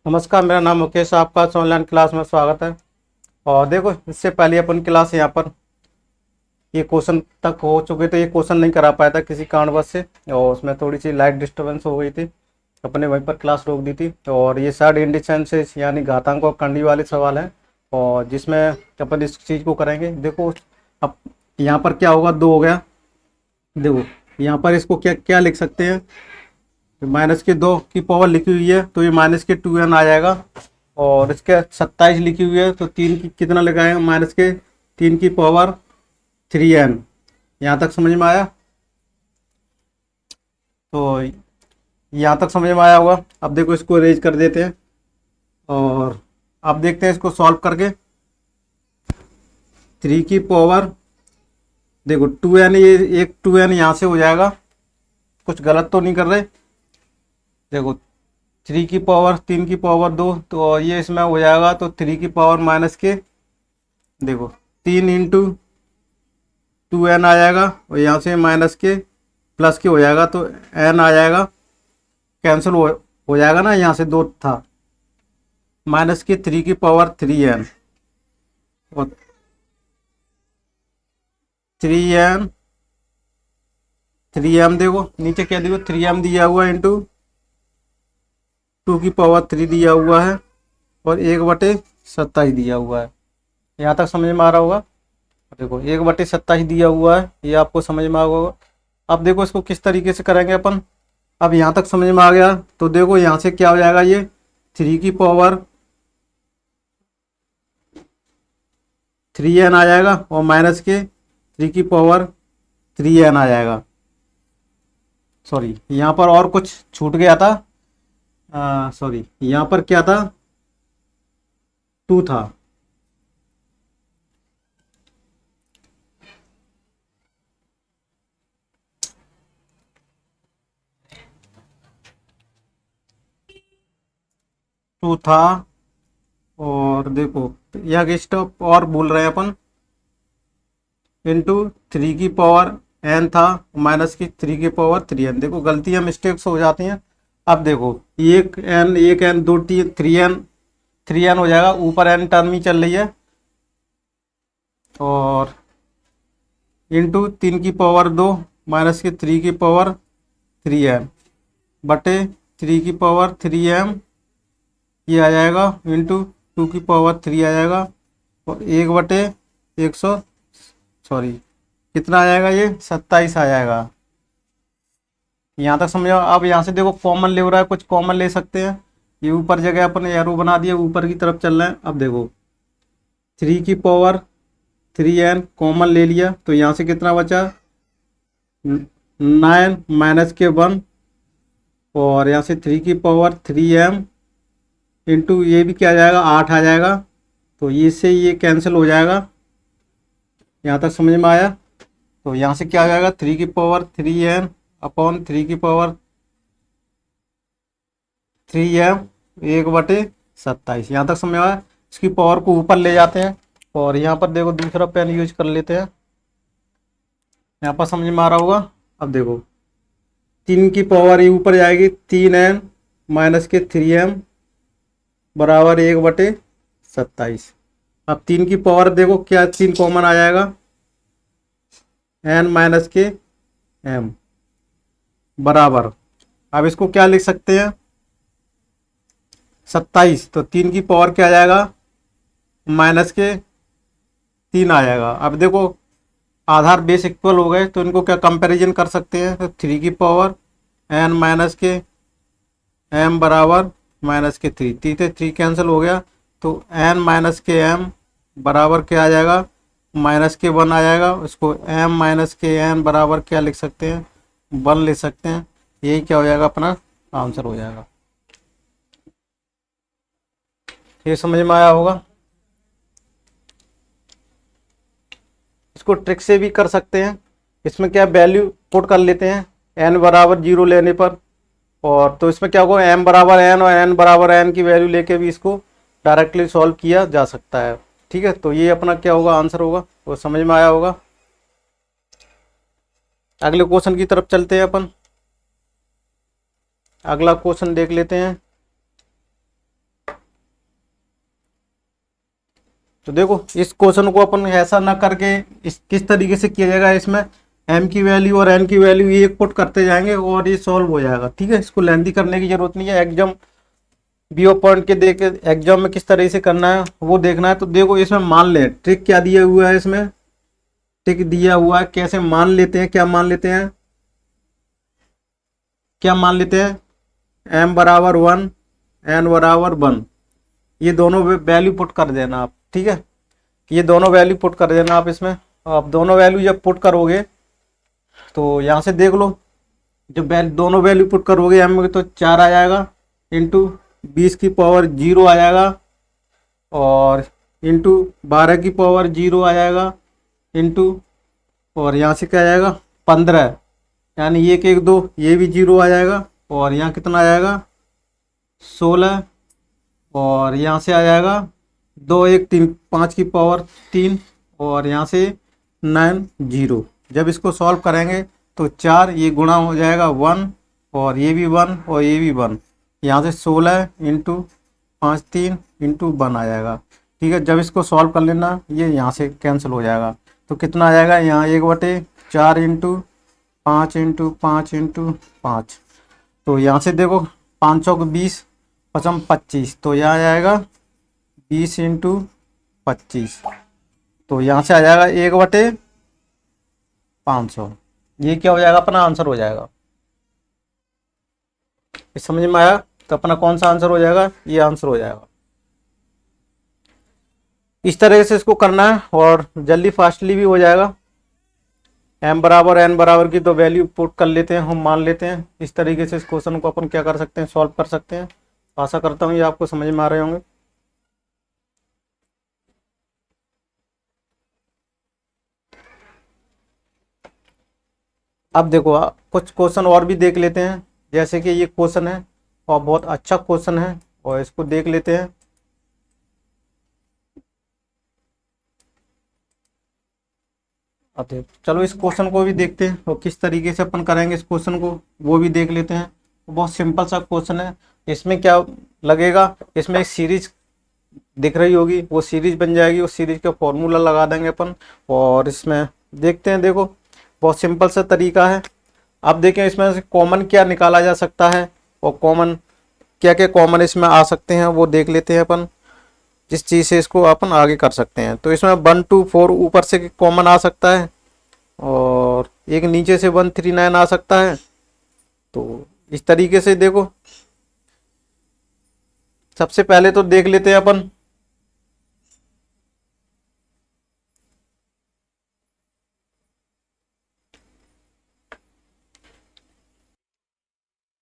नमस्कार, मेरा नाम मुकेश, आपका इस ऑनलाइन क्लास में स्वागत है। और देखो, इससे पहले अपन क्लास यहाँ पर ये क्वेश्चन तक हो चुके थे। ये क्वेश्चन नहीं करा पाया था किसी कारणवश से, और उसमें थोड़ी सी लाइट डिस्टर्बेंस हो गई थी। अपने वहीं पर क्लास रोक दी थी। और ये साइड इंडिसेंसेस यानी घातांक और कंडी वाले सवाल हैं, और जिसमें अपन इस चीज़ को करेंगे। देखो, अब यहाँ पर क्या होगा, दो हो गया। देखो, यहाँ पर इसको क्या क्या लिख सकते हैं, माइनस के दो की पावर लिखी हुई है तो ये माइनस के 2n आ जाएगा। और इसके 27 लिखी हुई है तो तीन की कितना लगाएंगे, माइनस के 3 की पावर 3n। यहाँ तक समझ में आया? तो यहाँ तक समझ में आया होगा। अब देखो, इसको अरेंज कर देते हैं और अब देखते हैं इसको सॉल्व करके। 3 की पावर, देखो 2n, ये एक 2n यहाँ से हो जाएगा। कुछ गलत तो नहीं कर रहे? देखो, 3 की पावर 3 की पावर 2, तो ये इसमें हो जाएगा तो 3 की पावर माइनस के, देखो 3 इंटू 2n आ जाएगा, और यहाँ से माइनस के प्लस के हो जाएगा तो n आ जाएगा। कैंसिल हो जाएगा ना, यहाँ से दो था, माइनस के 3 की पावर 3n, और 3n 3m, देखो नीचे क्या देखो 3m दिया हुआ है इंटू 2 की पावर 3 दिया हुआ है, और 1/27 दिया हुआ है। यहाँ तक समझ में आ रहा होगा? देखो 1/27 दिया हुआ है, ये आपको समझ में आ होगा। अब देखो, इसको किस तरीके से करेंगे अपन। अब यहाँ तक समझ में आ गया तो देखो, यहाँ से क्या हो जाएगा, ये 3 की पावर 3n आ जाएगा, और माइनस के 3 की पावर 3n आ जाएगा। सॉरी, यहाँ पर और कुछ छूट गया था। सॉरी, यहाँ पर क्या था, 2 था। टू था, और देखो यह स्टॉप और भूल रहे हैं अपन, इंटू 3 की पावर n था, माइनस की 3 की पावर 3n। देखो गलतियां मिस्टेक्स हो जाती हैं। अब देखो, एक n दो टी 3n हो जाएगा, ऊपर n टर्म ही चल रही है, और इंटू 3 की पावर 2 माइनस की 3 की पावर 3n बटे 3 की पावर 3m, ये आ जाएगा इंटू 2 की पावर 3 आ जाएगा, और 1/100, सॉरी कितना आ जाएगा, ये 27 आ जाएगा। यहाँ तक समझो। अब यहाँ से देखो, कॉमन ले रहा है, कुछ कॉमन ले सकते हैं। ये ऊपर जगह अपन एरो बना दिया, ऊपर की तरफ चल रहे हैं। अब देखो 3 की पावर 3n कॉमन ले लिया, तो यहाँ से कितना बचा, 9 माइनस के 1, और यहाँ से 3 की पावर 3m इंटू ये भी क्या आ जाएगा, 8 आ जाएगा। तो इससे ये कैंसिल हो जाएगा। यहाँ तक समझ में आया? तो यहाँ से क्या आ जाएगा, 3 की पावर 3n अपॉन 3 की पावर 3m 1/27। यहाँ तक समझ में आया? इसकी पावर को ऊपर ले जाते हैं, और यहाँ पर देखो दूसरा पेन यूज कर लेते हैं। यहाँ पर समझ में आ रहा होगा? अब देखो, 3 की पावर ये ऊपर जाएगी, 3n माइनस के 3m बराबर 1/27। अब 3 की पावर देखो क्या, 3 कॉमन आ जाएगा, n माइनस के m बराबर, अब इसको क्या लिख सकते हैं, 27। तो 3 की पावर क्या आ जाएगा, माइनस के 3 आ जाएगा। अब देखो, आधार बेस इक्वल हो गए, तो इनको क्या कंपैरिजन कर सकते हैं, तो 3 की पावर n माइनस के m बराबर माइनस के 3, 3 से 3 कैंसिल हो गया, तो n माइनस के m बराबर क्या आ जाएगा, माइनस के 1 आ जाएगा। इसको m माइनस के n बराबर क्या लिख सकते हैं, 1 ले सकते हैं। यही क्या हो जाएगा, अपना आंसर हो जाएगा। ये समझ में आया होगा? इसको ट्रिक से भी कर सकते हैं। इसमें क्या वैल्यू पुट कर लेते हैं, n बराबर 0 लेने पर, और तो इसमें क्या होगा, m बराबर n और n बराबर n की वैल्यू लेके भी इसको डायरेक्टली सॉल्व किया जा सकता है। ठीक है, तो ये अपना क्या होगा, आंसर होगा। तो समझ में आया होगा। अगले क्वेश्चन की तरफ चलते हैं अपन। अगला क्वेश्चन देख लेते हैं। तो देखो इस क्वेश्चन को अपन ऐसा ना करके इस किस तरीके से किया जाएगा, इसमें m की वैल्यू और n की वैल्यू ये पुट करते जाएंगे और ये सॉल्व हो जाएगा। ठीक है, इसको लेंथी करने की जरूरत नहीं है, एग्जाम बीओ पॉइंट के देख के एग्जाम में किस तरह से करना है वो देखना है। तो देखो इसमें मान ले ट्रिक क्या दिया हुआ है, इसमें ट्रिक दिया हुआ है कैसे मान लेते हैं, क्या मान लेते हैं, क्या मान लेते हैं m बराबर 1 n बराबर 1, ये दोनों वैल्यू पुट कर देना आप। ठीक है, ये दोनों वैल्यू पुट कर देना आप इसमें। आप दोनों वैल्यू जब पुट करोगे तो यहाँ से देख लो, जब दोनों वैल्यू पुट करोगे एम में तो 4 आ जाएगा, इंटू 20 की पावर 0 आ जाएगा, और इंटू 12 की पावर 0 आ जाएगा, इंटू और यहाँ से क्या आ जाएगा 15, यानी 1 1 2 ये भी 0 आ जाएगा, और यहाँ कितना आ जाएगा 16, और यहाँ से आ जाएगा 2 1 3 5 की पावर 3, और यहाँ से 9 0। जब इसको सॉल्व करेंगे तो 4 ये गुणा हो जाएगा 1, और ये भी 1 और ये भी 1, यहाँ से 16 इंटू 5 3 इंटू 1 आ जाएगा। ठीक है, जब इसको सॉल्व कर लेना ये यहाँ से कैंसिल हो जाएगा, तो कितना आ जाएगा यहाँ 1/4 इंटू 5 इंटू 5 इंटू 5, तो यहाँ से देखो 5 चौक 20 पचम 25, तो यहाँ आ जाएगा 20 इंटू 25, तो यहाँ से आ जाएगा 1/500। ये क्या हो जाएगा अपना आंसर हो जाएगा। इस समझ में आया, तो अपना कौन सा आंसर हो जाएगा, ये आंसर हो जाएगा। इस तरह से इसको करना है और जल्दी फास्टली भी हो जाएगा। m बराबर n बराबर की तो वैल्यू पुट कर लेते हैं, हम मान लेते हैं। इस तरीके से इस क्वेश्चन को अपन क्या कर सकते हैं, सॉल्व कर सकते हैं। आशा करता हूँ ये आपको समझ में आ रहे होंगे। अब देखो कुछ क्वेश्चन और भी देख लेते हैं, जैसे कि ये क्वेश्चन है और बहुत अच्छा क्वेश्चन है, और इसको देख लेते हैं। अब चलो इस क्वेश्चन को भी देखते हैं और किस तरीके से अपन करेंगे इस क्वेश्चन को, वो भी देख लेते हैं। बहुत सिंपल सा क्वेश्चन है। इसमें क्या लगेगा, इसमें एक सीरीज दिख रही होगी, वो सीरीज बन जाएगी, उस सीरीज का फॉर्मूला लगा देंगे अपन, और इसमें देखते हैं। देखो बहुत सिंपल सा तरीका है। अब देखें इसमें से कॉमन क्या निकाला जा सकता है, और कॉमन क्या क्या कॉमन इसमें आ सकते हैं वो देख लेते हैं अपन, जिस चीज़ से इसको अपन आगे कर सकते हैं। तो इसमें 1 2 4 ऊपर से कॉमन आ सकता है, और एक नीचे से 1 3 9 आ सकता है। तो इस तरीके से देखो सबसे पहले तो देख लेते हैं अपन।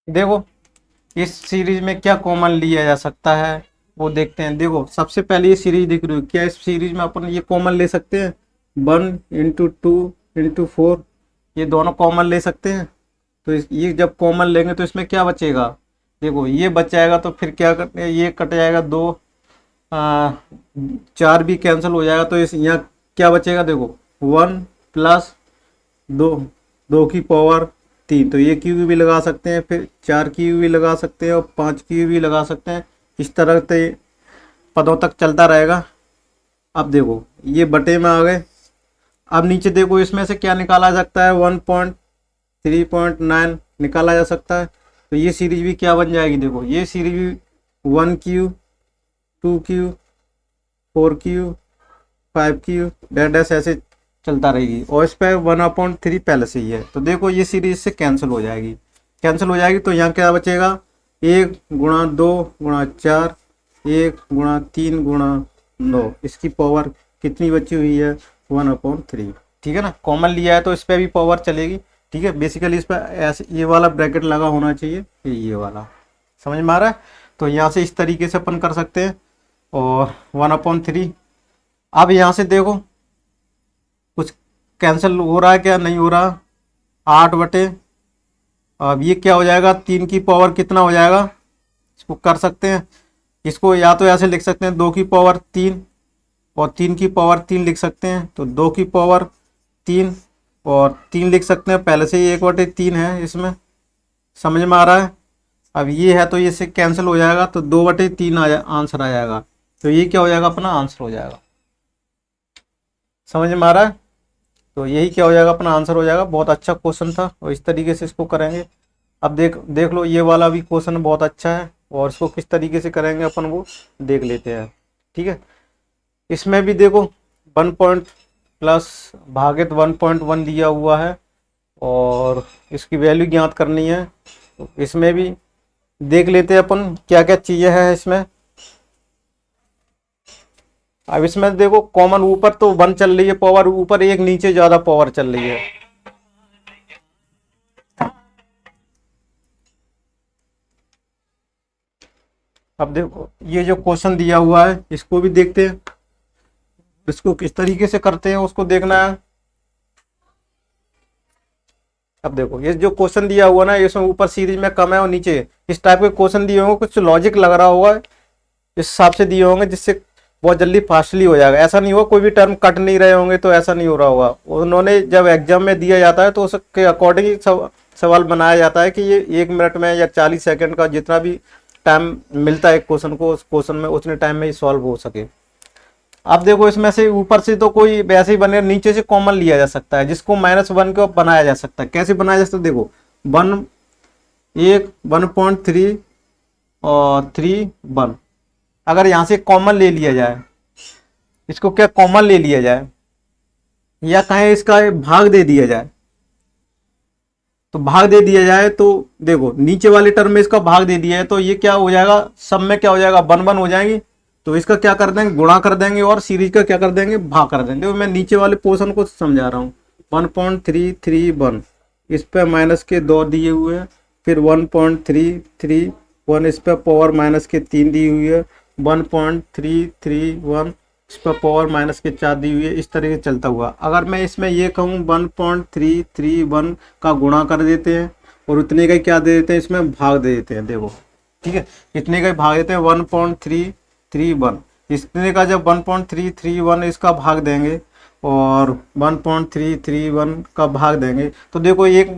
देखो इस सीरीज में क्या कॉमन लिया जा सकता है वो देखते हैं। देखो सबसे पहले ये सीरीज दिख रही है, क्या इस सीरीज में अपन ये कॉमन ले सकते हैं, 1 इंटू 2 इंटू 4, ये दोनों कॉमन ले सकते हैं। तो ये जब कॉमन लेंगे तो इसमें क्या बचेगा, देखो ये बच जाएगा, तो फिर क्या करते हैं, ये कट जाएगा 2 4 भी कैंसिल हो जाएगा, तो इस यहाँ क्या बचेगा, देखो 1 प्लस 2 2 की पावर 3, तो ये क्यू भी लगा सकते हैं, फिर 4 क्यू भी लगा सकते हैं, और 5 क्यू भी लगा सकते हैं। इस तरह से पदों तक चलता रहेगा। अब देखो ये बटे में आ गए। अब नीचे देखो इसमें से क्या निकाला जा सकता है, 1.3.9 निकाला जा सकता है। तो ये सीरीज भी क्या बन जाएगी, देखो ये सीरीज भी 1 Q 2 Q 4 Q 5 Q dash ऐसे चलता रहेगी, और इस पर 1/3 पहले से ही है। तो देखो ये सीरीज से कैंसिल हो जाएगी, कैंसिल हो जाएगी। तो यहाँ क्या बचेगा, 1 गुणा 2 गुणा 4 1 गुणा 3 गुणा 9, इसकी पावर कितनी बची हुई है, 1/3। ठीक है ना, कॉमन लिया है तो इस पर भी पावर चलेगी। ठीक है, बेसिकली इस पर ऐसे ये वाला ब्रैकेट लगा होना चाहिए, ये वाला, समझ में आ रहा है। तो यहाँ से इस तरीके से अपन कर सकते हैं, और 1/3। अब यहाँ से देखो कुछ कैंसिल हो रहा है क्या, नहीं हो रहा, 8 बटे, अब ये क्या हो जाएगा, 3 की पावर कितना हो जाएगा, इसको कर सकते हैं। इसको या तो ऐसे लिख सकते हैं 2 की पावर 3 और 3 की पावर 3 लिख सकते हैं, तो 2 की पावर 3 और 3 लिख सकते हैं, पहले से ही 1/3 है इसमें, समझ में आ रहा है। अब ये है तो ये से कैंसिल हो जाएगा, तो 2/3 आंसर आ जाएगा। तो ये क्या हो जाएगा, अपना आंसर हो जाएगा। समझ में आ रहा है? तो यही क्या हो जाएगा, अपना आंसर हो जाएगा। बहुत अच्छा क्वेश्चन था और इस तरीके से इसको करेंगे। अब देख देख लो, ये वाला भी क्वेश्चन बहुत अच्छा है और इसको किस तरीके से करेंगे अपन वो देख लेते हैं। ठीक है, इसमें भी देखो 1 पॉइंट प्लस भागित 1.1 दिया हुआ है और इसकी वैल्यू ज्ञात करनी है। तो इसमें भी देख लेते हैं अपन क्या क्या चीज़ें हैं इसमें। अब इसमें देखो कॉमन ऊपर तो 1 चल रही है पावर, ऊपर एक नीचे ज़्यादा पावर चल रही है। अब देखो ये जो क्वेश्चन दिया हुआ है इसको भी देखते हैं, इसको किस तरीके से करते हैं उसको देखना है। अब देखो ये जो क्वेश्चन दिया हुआ ना, इसमें ऊपर सीरीज में कम है और नीचे इस टाइप के क्वेश्चन दिए होंगे, कुछ लॉजिक लग रहा होगा इस हिसाब से दिए होंगे जिससे बहुत जल्दी फास्टली हो जाएगा। ऐसा नहीं होगा कोई भी टर्म कट नहीं रहे होंगे, तो ऐसा नहीं हो रहा होगा। उन्होंने जब एग्जाम में दिया जाता है तो उसके अकॉर्डिंग सवाल बनाया जाता है कि ये 1 मिनट में या 40 सेकंड का जितना भी टाइम मिलता है क्वेश्चन को, उस क्वेश्चन में उतने टाइम में ही सॉल्व हो सके। अब देखो इसमें से ऊपर से तो कोई वैसे ही बने, नीचे से कॉमन लिया जा सकता है जिसको -1 को बनाया जा सकता है। कैसे बनाया जा सकता है देखो, 1.3 और 3 1, अगर यहाँ से कॉमन ले लिया जाए, इसको क्या कॉमन ले लिया जाए या कहें इसका भाग दे दिया जाए, तो भाग दे दिया जाए तो देखो नीचे वाले टर्म में इसका भाग दे दिया है तो ये क्या हो जाएगा, सब में क्या हो जाएगा 1 1 हो जाएंगी। तो इसका क्या कर देंगे, गुणा कर देंगे और सीरीज का क्या कर देंगे, भाग कर देंगे। देखो मैं नीचे वाले पोर्शन को समझा रहा हूँ। 1.331 इस पे माइनस के 2 दिए हुए हैं, फिर 1.331 इस पे पावर -3 दी हुई है, 1.331 इस पर पावर -4 दी हुई है। इस तरीके से चलता हुआ अगर मैं इसमें ये कहूँ 1.331 का गुणा कर देते हैं और उतने का ही क्या दे देते हैं, इसमें भाग दे देते हैं। देखो ठीक है, इतने का ही भाग देते हैं 1.331, इतने का जब 1.331 इसका भाग देंगे और 1.331 का भाग देंगे तो देखो एक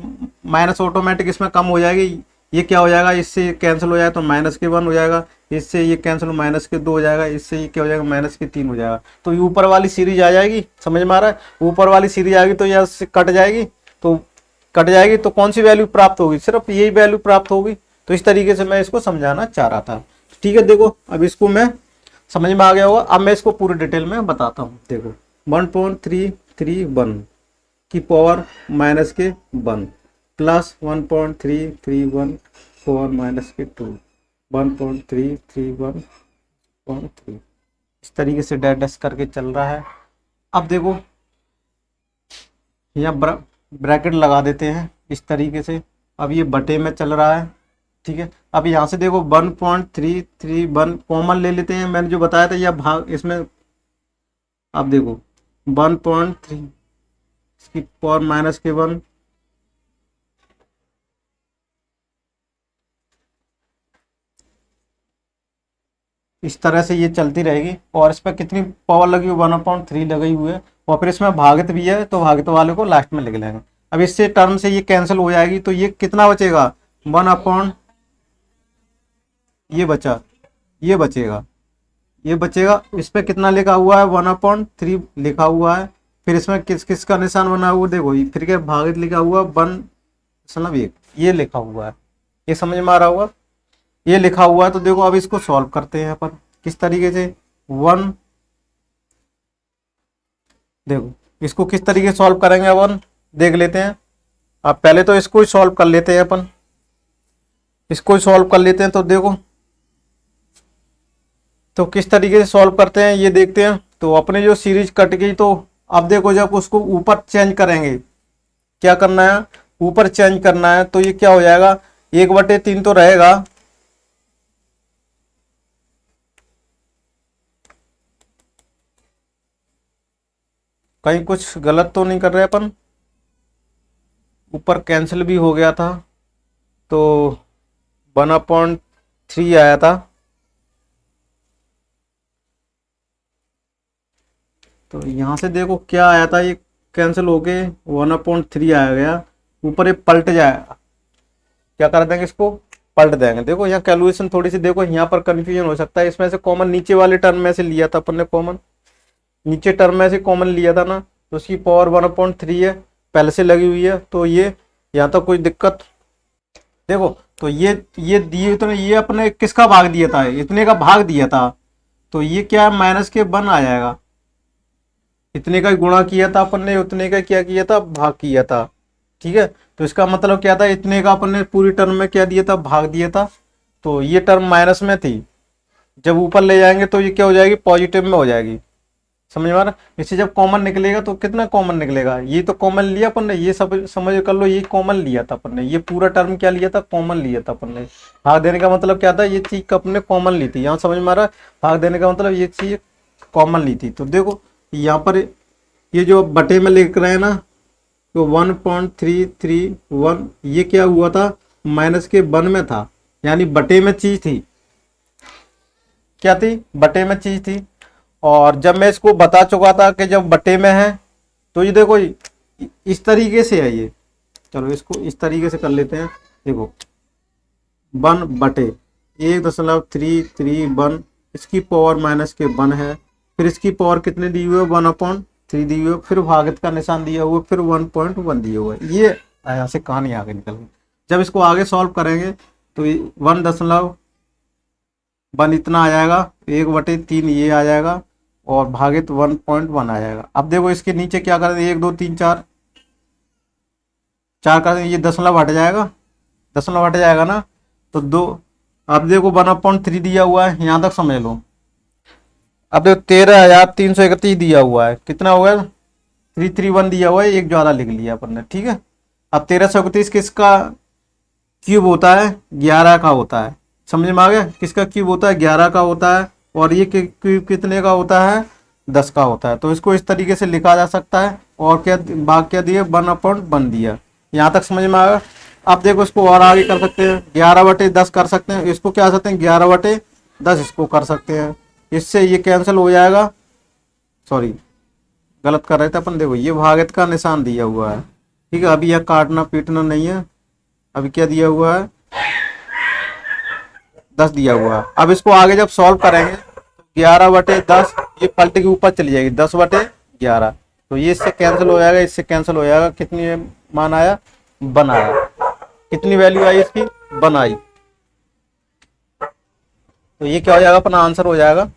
माइनस ऑटोमेटिक इसमें कम हो जाएगी। ये क्या हो जाएगा, इससे कैंसिल हो जाएगा तो -1 हो जाएगा, इससे ये कैंसिल -2 हो जाएगा, इससे ये क्या हो जाएगा -3 हो जाएगा। तो ये ऊपर वाली सीरीज आ जाएगी, समझ में आ रहा है? ऊपर वाली सीरीज आएगी तो यहाँ से कट जाएगी, तो कट जाएगी तो कौन सी वैल्यू प्राप्त होगी, सिर्फ यही वैल्यू प्राप्त होगी। तो इस तरीके से मैं इसको समझाना चाह रहा था। ठीक है, देखो अब इसको मैं समझ में आ गया होगा। अब मैं इसको पूरी डिटेल में बताता हूँ। देखो 1.331 की पावर -1 प्लस 1.331 पावर -2, 1.331.3 इस तरीके से डैश करके चल रहा है। अब देखो यहाँ ब्रैकेट लगा देते हैं इस तरीके से। अब ये बटे में चल रहा है, ठीक है। अब यहाँ से देखो 1.331 कॉमन ले लेते हैं, मैंने जो बताया था यह भाग इसमें। अब देखो 1.3 इसकी पावर -1 इस तरह से ये चलती रहेगी और इस पर कितनी पावर लगी हुई 1/3 लगी हुई है और फिर इसमें भागित भी है तो भागित वाले को लास्ट में लिख लेंगे। अब इससे टर्म से ये कैंसिल हो जाएगी तो ये कितना बचेगा 1 ये बचा, ये बचेगा, ये बचेगा। इस पे कितना लिखा हुआ है 1/3 लिखा हुआ है। फिर इसमें किस किस का निशान बना हुआ देखो, फिर क्या भागित लिखा हुआ 1/1 ये लिखा हुआ है। ये समझ में आ रहा होगा, ये लिखा हुआ है। तो देखो अब इसको सॉल्व करते हैं अपन किस तरीके से। 1 देखो इसको किस तरीके से सॉल्व करेंगे अपन देख लेते हैं। अब पहले तो इसको ही सॉल्व कर लेते हैं अपन, इसको ही सॉल्व कर लेते हैं। तो देखो तो किस तरीके से सॉल्व करते हैं ये देखते हैं। तो अपने जो सीरीज कट गई तो अब देखो जब उसको ऊपर चेंज करेंगे, क्या करना है ऊपर चेंज करना है, तो ये क्या हो जाएगा 1/3 तो रहेगा। कहीं कुछ गलत तो नहीं कर रहे अपन, ऊपर कैंसिल भी हो गया था तो 1/3 आया था। तो यहाँ से देखो क्या आया था, ये कैंसिल होके 1/3 आ गया। ऊपर ये पलट जाएगा, क्या कर देंगे इसको पलट देंगे। देखो यहाँ कैलकुलेशन थोड़ी सी देखो यहाँ पर कंफ्यूजन हो सकता है। इसमें से कॉमन नीचे वाले टर्म में से लिया था अपन ने कॉमन, नीचे टर्म में से कॉमन लिया था ना, तो उसकी पावर 1/3 है, पहले से लगी हुई है, तो ये यहाँ तक कोई दिक्कत। देखो, तो ये दिए तो ये अपने किसका भाग दिया था, इतने का भाग दिया था, तो ये क्या है, माइनस के 1 आ जाएगा। इतने का गुणा किया था अपन ने, उतने का क्या किया था, भाग किया था। ठीक है, तो इसका मतलब क्या था, इतने का अपन ने पूरी टर्म में क्या दिया था, भाग दिया था। तो ये टर्म माइनस में थी, जब ऊपर ले जाएंगे तो ये क्या हो जाएगी, पॉजिटिव में हो जाएगी। समझ में आ रहा। इसे जब कॉमन निकलेगा तो कितना कॉमन निकलेगा, ये तो कॉमन लिया अपन ने, ये सब समझ कर लो, ये कॉमन लिया था अपन ने, ये पूरा टर्म क्या लिया था, कॉमन लिया था अपन ने। भाग देने का मतलब क्या था, ये चीज अपन ने कॉमन ली थी, यहाँ समझ में आ रहा है। भाग देने का मतलब ये चीज कॉमन ली थी। तो देखो यहाँ पर ये जो बटे में लिख रहे हैं ना, तो 1.331, ये क्या हुआ था, माइनस के 1 में था, यानी बटे में चीज थी। क्या थी, बटे में चीज थी। और जब मैं इसको बता चुका था कि जब बटे में है, तो ये देखो इस तरीके से है ये। चलो इसको इस तरीके से कर लेते हैं। देखो 1/1.331, इसकी पावर माइनस के 1 है, फिर इसकी पावर कितने दी हुई है, 1/3 दी हुई है, फिर भागित का निशान दिया हुआ है, फिर 1.1 दिया हुआ है। ये यहाँ से कहानी आगे निकल गई। जब इसको आगे सॉल्व करेंगे तो 1.1 इतना आ जाएगा, 1/3 ये आ जाएगा, और भागित 1.1 आ जाएगा। अब देखो इसके नीचे क्या करें, 1 2 3 4, 4 कर ये दशमलव हट जाएगा, दशमलव हट जाएगा ना, तो 2। अब देखो 1/3 दिया हुआ है, यहाँ तक समझ लो। अब देखो 13,331 दिया हुआ है, कितना हो गया, 331 दिया हुआ है, एक ज्यादा लिख लिया अपन ने। ठीक है, अब 1331 किसका क्यूब होता है, 11 का होता है। समझ में आ गया, किसका क्यूब होता है, 11 का होता है। और ये क्यूब कितने का होता है, 10 का होता है। तो इसको इस तरीके से लिखा जा सकता है। और क्या भाग क्या दिया, 1/1 दिया। यहाँ तक समझ में आ गया। अब देखो इसको और आगे कर सकते हैं, 11/10 कर सकते हैं, इसको क्या कर सकते हैं, 11/10 इसको कर सकते हैं। इससे ये कैंसिल हो जाएगा, सॉरी गलत कर रहे थे अपन। देखो ये भागित का निशान दिया हुआ है। ठीक है, अभी यह काटना पीटना नहीं है। अभी क्या दिया हुआ है, 10 दिया हुआ है। अब इसको आगे जब सॉल्व करेंगे, 11/10 ये पलटे के ऊपर चली जाएगी, 10/11। तो ये इससे कैंसिल हो जाएगा, इससे कैंसिल हो जाएगा। कितनी मान आया, 1 आया। कितनी वैल्यू आई इसकी, 1 आई। तो ये क्या हो जाएगा, अपना आंसर हो जाएगा।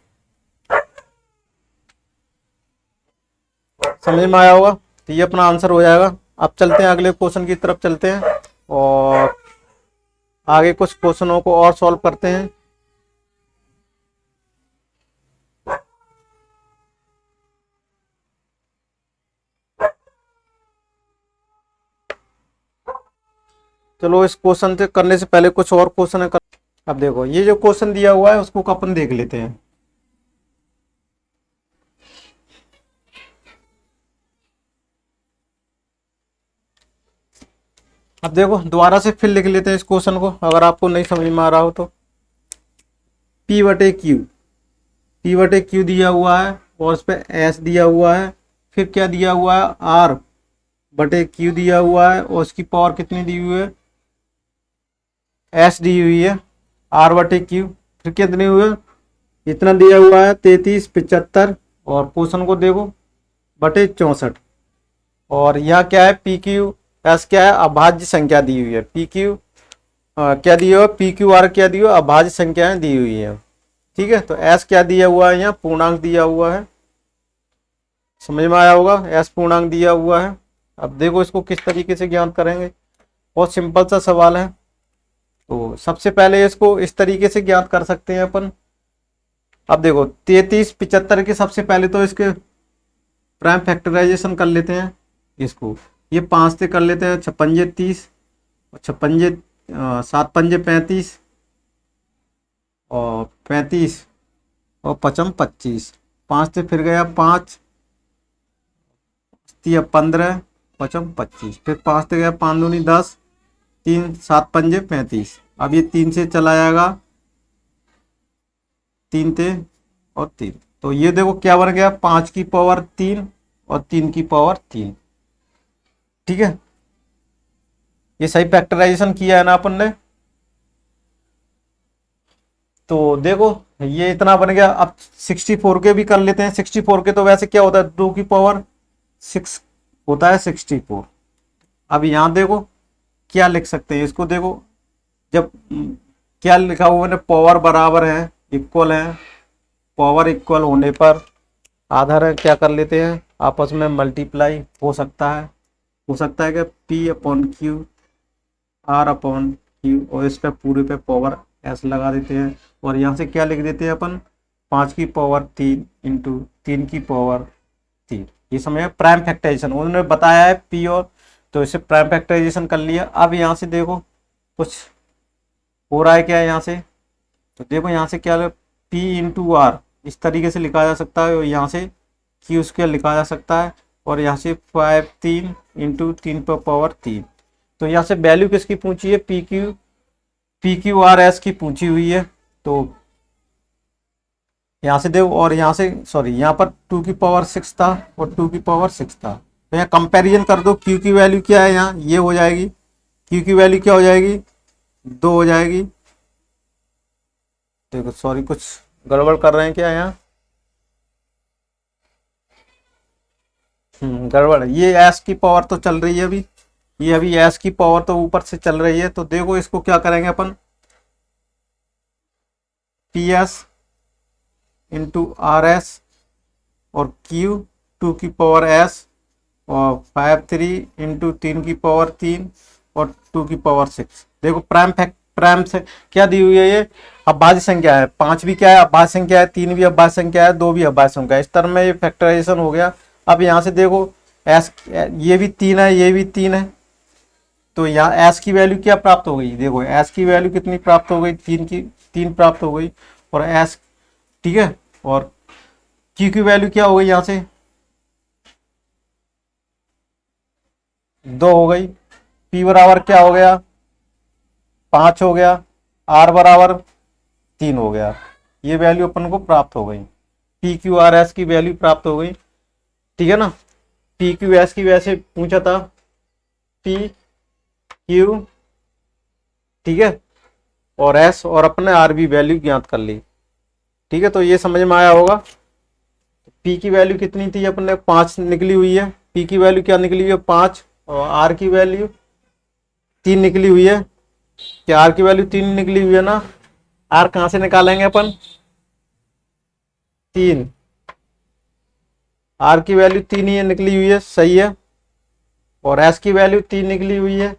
समझ में आया होगा, तो ये अपना आंसर हो जाएगा। अब चलते हैं अगले क्वेश्चन की तरफ चलते हैं, और आगे कुछ क्वेश्चनों को और सॉल्व करते हैं। चलो इस क्वेश्चन से करने से पहले कुछ और क्वेश्चन है। अब देखो ये जो क्वेश्चन दिया हुआ है उसको अपन देख लेते हैं। अब देखो दोबारा से फिर लिख लेते हैं इस क्वेश्चन को, अगर आपको नहीं समझ में आ रहा हो तो। P/Q दिया हुआ है, और उस पर S दिया हुआ है, फिर क्या दिया हुआ है, R/Q दिया हुआ है, और उसकी पावर कितनी दी हुई है, S दी हुई है, R/Q फिर कितनी हुई है, इतना दिया हुआ है 3375। और क्वेश्चन को देखो, बटे 64। और यहाँ क्या है, PQ/S क्या है, अभाज्य संख्या दी हुई है। PQ क्या दिया हुआ, PQR क्या दी हुई है, अभाज्य संख्याएं दी हुई है। ठीक है, तो S क्या दिया हुआ है, यहाँ पूर्णांक दिया हुआ है। समझ में आया होगा, S पूर्णांक दिया हुआ है। अब देखो इसको किस तरीके से ज्ञात करेंगे, बहुत सिंपल सा सवाल है। तो सबसे पहले इसको इस तरीके से ज्ञात कर सकते हैं अपन। अब देखो 3375 के सबसे पहले तो इसके प्राइम फैक्टराइजेशन कर लेते हैं। इसको ये 5 से कर लेते हैं, 56 और 56 7 35, और 35 और 5 25। 5 से फिर गया 5 15, 5 25, फिर 5 से गया 5 दूनी 10, 3 7 5 35। अब ये 3 से चला जाएगा, 3 से और 3। तो ये देखो क्या बन गया, 5 की पावर 3 और 3 की पावर 3। ठीक है, ये सही फैक्टराइजेशन किया है ना अपन ने। तो देखो ये इतना बन गया। अब 64 के भी कर लेते हैं। 64 के तो वैसे क्या होता है, 2 की पावर 6 होता है 64। अब यहाँ देखो क्या लिख सकते हैं इसको, देखो जब क्या लिखा हुआ है, पावर बराबर है, इक्वल है, पावर इक्वल होने पर आधार है, क्या कर लेते हैं आपस में मल्टीप्लाई हो सकता है कि P upon Q, R upon Q, और इस पे पूरे पे पावर एस लगा देते हैं। और यहाँ से क्या लिख देते हैं अपन, 5 की पावर 3 इंटू 3 की पावर 3। ये समझ प्राइम फैक्टराइजेशन उन्होंने बताया है पी, और तो इसे प्राइम फैक्टराइजेशन कर लिया। अब यहाँ से देखो कुछ हो रहा है क्या है यहाँ से, तो देखो यहाँ से क्या पी इंटू आर इस तरीके से लिखा जा सकता है, और यहाँ से क्यू स्क्वायर लिखा जा सकता है, और यहाँ से 3 इंटू 3 की पावर 3। तो यहाँ से वैल्यू किसकी पूछी है, पी क्यू आर एस की पूछी हुई है। तो यहाँ से देखो, और यहाँ से सॉरी यहाँ पर 2 की पावर 6 था और 2 की पावर 6 था। तो यहाँ कंपैरिजन कर दो, क्यू की वैल्यू क्या है, यहाँ ये हो जाएगी, क्यू की वैल्यू क्या हो जाएगी, 2 हो जाएगी। देखो सॉरी कुछ गड़बड़ कर रहे हैं क्या यहाँ, गड़बड़ है। ये एस की पावर तो चल रही है अभी, ये अभी एस की पावर तो ऊपर से चल रही है। तो देखो इसको क्या करेंगे अपन, P S into R S और क्यू 2 की पावर s और 3 इंटू 3 की पावर 3 और 2 की पावर 6। देखो प्राइम से क्या दी हुई है, ये अभाज्य संख्या है। 5 भी क्या है, अभाज्य संख्या है, 3 भी अभाज्य संख्या है, 2 भी अभाज्य संख्या है। इस तरह में ये फैक्टराइजेशन हो गया। अब यहाँ से देखो एस, ये भी 3 है, ये भी 3 है, तो यहाँ एस की वैल्यू क्या प्राप्त हो गई, देखो एस की वैल्यू कितनी प्राप्त हो गई, 3 प्राप्त हो गई। और एस, ठीक है, और क्यू की वैल्यू क्या हो गई, यहाँ से 2 हो गई। पी बराबर क्या हो गया, 5 हो गया। आर बराबर 3 हो गया। ये वैल्यू अपन को प्राप्त हो गई, पी क्यू आर एस की वैल्यू प्राप्त हो गई, ठीक है ना। पी क्यू एस की वैसे पूछा था, पी क्यू, ठीक है, और एस, और अपने आर भी वैल्यू ज्ञात कर ली, ठीक है। तो ये समझ में आया होगा। पी की वैल्यू कितनी थी अपने, 5 निकली हुई है। पी की वैल्यू क्या निकली हुई है, 5, और आर की वैल्यू 3 निकली हुई है। क्या आर की वैल्यू 3 निकली हुई है ना। आर कहां से निकालेंगे अपन, 3, आर की वैल्यू 3 ही निकली हुई है, सही है। और एस की वैल्यू 3 निकली हुई है।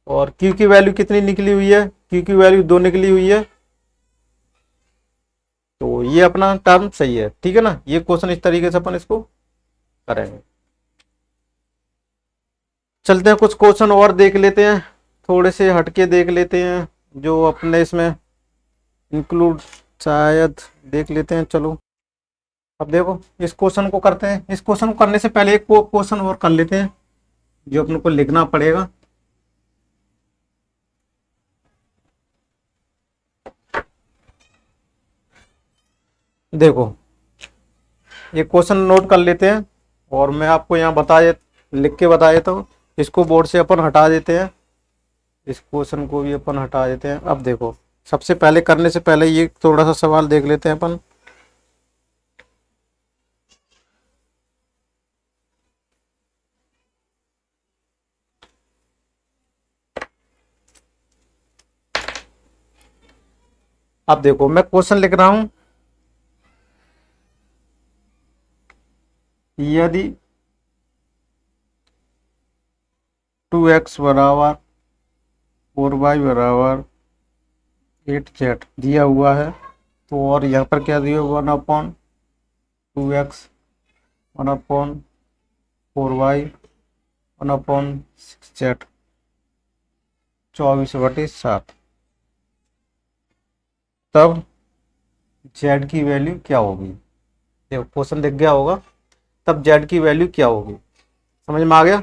और क्यू की वैल्यू कितनी निकली हुई है, क्यू की वैल्यू 2 निकली हुई है। तो ये अपना टर्म सही है, ठीक है ना। ये क्वेश्चन इस तरीके से अपन इसको करेंगे। चलते हैं कुछ क्वेश्चन और देख लेते हैं, थोड़े से हटके देख लेते हैं, जो अपने इसमें इंक्लूड शायद देख लेते हैं। चलो अब देखो इस क्वेश्चन को करते हैं। इस क्वेश्चन को करने से पहले एक क्वेश्चन और कर लेते हैं जो अपने को लिखना पड़ेगा। देखो ये क्वेश्चन नोट कर लेते हैं, और मैं आपको यहाँ लिख के बता देता हूँ। इसको बोर्ड से अपन हटा देते हैं, इस क्वेश्चन को भी अपन हटा देते हैं। अब देखो सबसे पहले करने से पहले ये थोड़ा सा सवाल देख लेते हैं अपन। अब देखो मैं क्वेश्चन लिख रहा हूं, यदि 2x बराबर 4y बराबर 8z दिया हुआ है, तो और यहाँ पर क्या दिया, 1/2x 1/4y 1/6z 24/7, तब z की वैल्यू क्या होगी। देखो क्वेश्चन दिख गया होगा, तब z की वैल्यू क्या होगी, समझ में आ गया।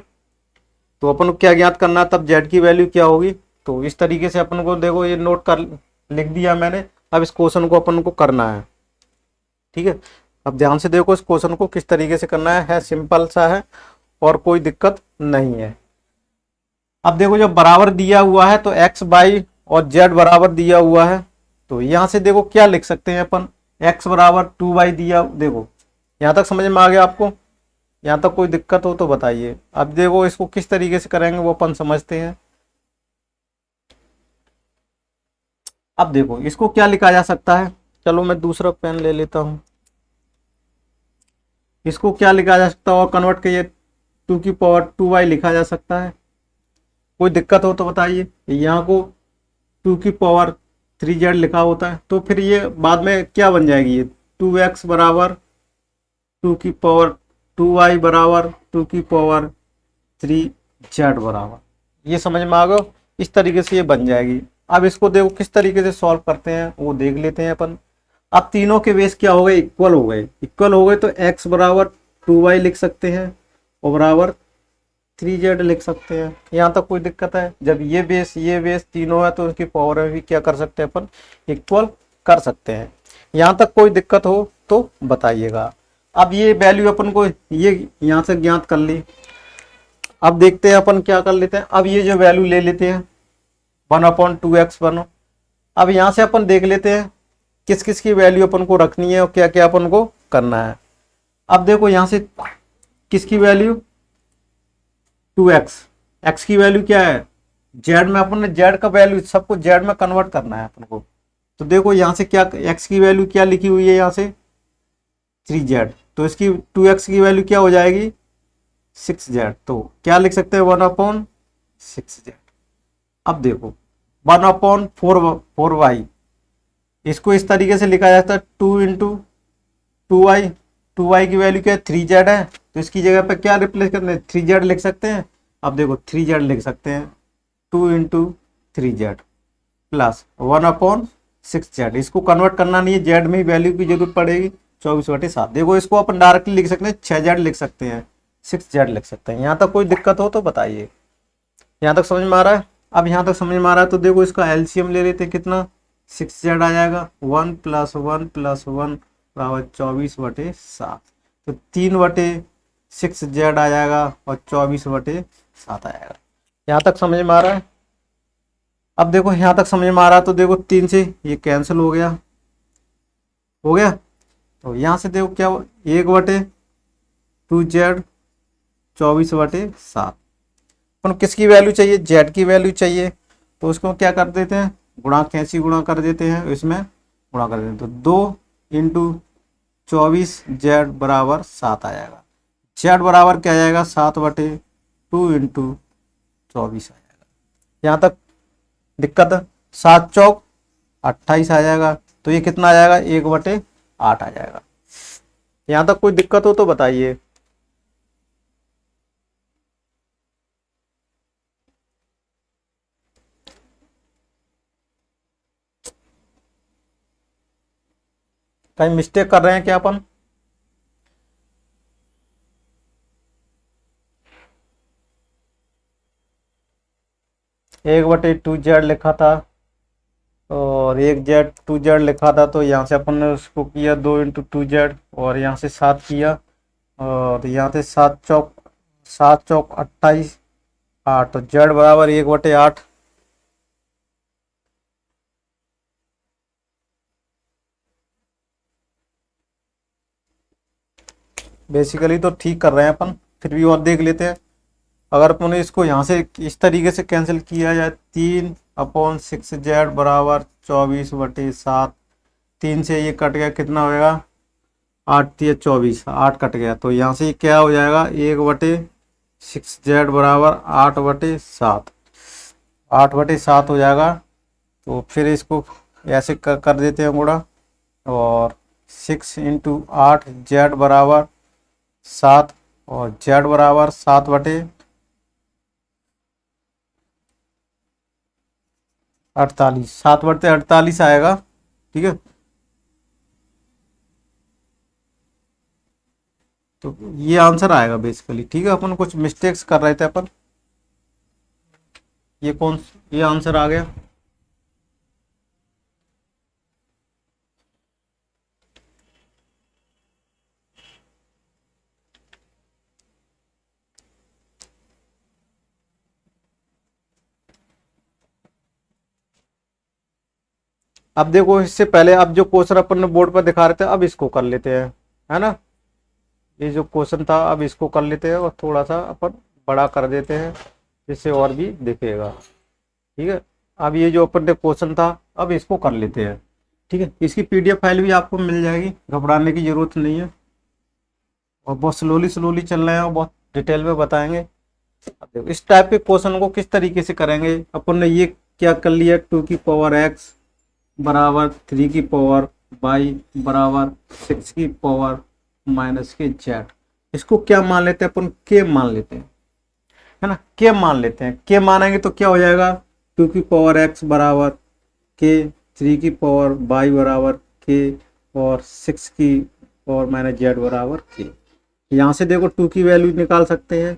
तो अपन को क्या ज्ञात करना है, तब z की वैल्यू क्या होगी। तो इस तरीके से अपन को देखो ये नोट कर लिख दिया मैंने। अब इस क्वेश्चन को अपन को करना है, ठीक है। अब ध्यान से देखो इस क्वेश्चन को किस तरीके से करना है सिंपल सा है और कोई दिक्कत नहीं है। अब देखो जब बराबर दिया हुआ है तो x y और z बराबर दिया हुआ है, तो यहाँ से देखो क्या लिख सकते हैं अपन, x बराबर 2y दिया। देखो यहाँ तक समझ में आ गया आपको? यहाँ तक कोई दिक्कत हो तो बताइए। अब देखो इसको किस तरीके से करेंगे वो अपन समझते हैं। अब देखो इसको क्या लिखा जा सकता है, चलो मैं दूसरा पेन ले लेता हूँ। इसको क्या लिखा जा सकता है और कन्वर्ट करिए, 2 की पावर 2y लिखा जा सकता है। कोई दिक्कत हो तो बताइए। यहाँ को 2 की पावर 3z लिखा होता है, तो फिर ये बाद में क्या बन जाएगी, ये 2x बराबर 2 की पावर 2y बराबर 2 की पावर 3z बराबर, ये समझ में आ गया? इस तरीके से ये बन जाएगी। अब इसको देखो किस तरीके से सॉल्व करते हैं वो देख लेते हैं अपन। अब तीनों के बेस क्या हो गए, इक्वल हो गए। इक्वल हो गए तो x बराबर 2y लिख सकते हैं और बराबर 3z लिख सकते हैं। यहाँ तक कोई दिक्कत है? जब ये बेस तीनों है तो उसकी पावर में भी क्या कर सकते हैं अपन, इक्वल कर सकते हैं। यहाँ तक कोई दिक्कत हो तो बताइएगा। अब ये वैल्यू अपन को ये यहाँ से ज्ञात कर ली। अब देखते हैं अपन क्या कर लेते हैं। अब ये जो वैल्यू ले लेते हैं 1/2x बनो। अब यहाँ से अपन देख लेते हैं किस किस की वैल्यू अपन को रखनी है और क्या क्या अपन को करना है। अब देखो यहाँ से किसकी वैल्यू 2x, x की वैल्यू क्या है z में, अपन ने z का वैल्यू सबको z में कन्वर्ट करना है अपन को। तो देखो यहाँ से क्या x की वैल्यू क्या लिखी हुई है यहाँ से 3z, तो इसकी 2x की वैल्यू क्या हो जाएगी 6z। तो क्या लिख सकते हैं 1/6z। अब देखो 1/4y, इसको इस तरीके से लिखा जाता है 2 × 2y। 2y की वैल्यू क्या है 3z है, तो इसकी जगह पे क्या रिप्लेस करना है 3z लिख सकते हैं। अब देखो 3z लिख सकते हैं 2 × 3z प्लस 1/6z। इसको कन्वर्ट करना नहीं है, z में ही वैल्यू की जरूरत पड़ेगी 24/7। देखो इसको अपन डायरेक्टली लिख सकते हैं 6z लिख सकते हैं, 6z लिख सकते हैं। यहाँ तक कोई दिक्कत हो तो बताइए। यहाँ तक समझ में आ रहा है? अब यहाँ तक समझ में आ रहा है तो देखो इसका एलसीएम ले लेते हैं, कितना 6z आ जाएगा, 1 + 1 + 1 बराबर 24/7। तो 3/6z आ जाएगा और 24/7 आ जाएगा। यहाँ तक समझ में आ रहा है? अब देखो यहाँ तक समझ में आ रहा है तो देखो 3 से ये कैंसिल हो गया, हो गया। तो यहाँ से देखो क्या 1/2z 24/7। अपन किसकी वैल्यू चाहिए, z की वैल्यू चाहिए। तो उसको क्या कर देते हैं, गुणा, कैंसी गुणा कर देते हैं, इसमें गुणा कर देते हैं। तो 2 × 24z बराबर 7 आ जाएगा। z बराबर क्या आ जाएगा 7/2 × 24 आ जाएगा। यहाँ तक दिक्कत है? 7 चौक 28 आ जाएगा। तो ये कितना आ जाएगा 1/8 आ जाएगा। यहाँ तक कोई दिक्कत हो तो बताइए। कहीं मिस्टेक कर रहे हैं क्या अपन? एक बटे 2z लिखा था और 1z 2z लिखा था, तो यहाँ से अपन ने उसको किया 2 × 2z और यहाँ से 7 किया और यहाँ से 7 चौक 28 8, तो z बराबर 1/8। बेसिकली तो ठीक कर रहे हैं अपन, फिर भी और देख लेते हैं। अगर अपन इसको यहाँ से इस तरीके से कैंसिल किया जाए, 3/6z बराबर 24/7। 3 से ये कट गया, कितना होएगा 8 × 24, 8 कट गया। तो यहाँ से क्या हो जाएगा 1/6z बराबर 8/7, 8/7 हो जाएगा। तो फिर इसको ऐसे कर देते हैं गुणा, और 6 × 8 z बराबर 7 और z बराबर 7/48, 7/48 आएगा। ठीक है, तो ये आंसर आएगा बेसिकली। ठीक है, अपन कुछ मिस्टेक्स कर रहे थे अपन। ये आंसर आ गया। अब देखो इससे पहले अब जो क्वेश्चन अपन ने बोर्ड पर दिखा रहे थे अब इसको कर लेते हैं, है ना। ये जो क्वेश्चन था अब इसको कर लेते हैं और थोड़ा सा अपन बड़ा कर देते हैं जिससे और भी दिखेगा। ठीक है, अब ये जो अपन ने क्वेश्चन था अब इसको कर लेते हैं। ठीक है, इसकी पीडीएफ फाइल भी आपको मिल जाएगी, घबराने की जरूरत नहीं है। और बहुत स्लोली स्लोली चल रहे हैं और बहुत डिटेल में बताएंगे। अब देखो इस टाइप के क्वेश्चन को किस तरीके से करेंगे। अपन ने ये क्या कर लिया, 2 की पावर x बराबर 3 की पावर y बराबर 6 की पावर माइनस के z। इसको क्या मान लेते हैं अपन, के मान लेते हैं, है ना। के मान लेते हैं, के मानेंगे तो क्या हो जाएगा, 2 की पावर x बराबर के, 3 की पावर y बराबर के और 6 की पावर माइनस z बराबर के। यहाँ से देखो 2 की वैल्यू निकाल सकते हैं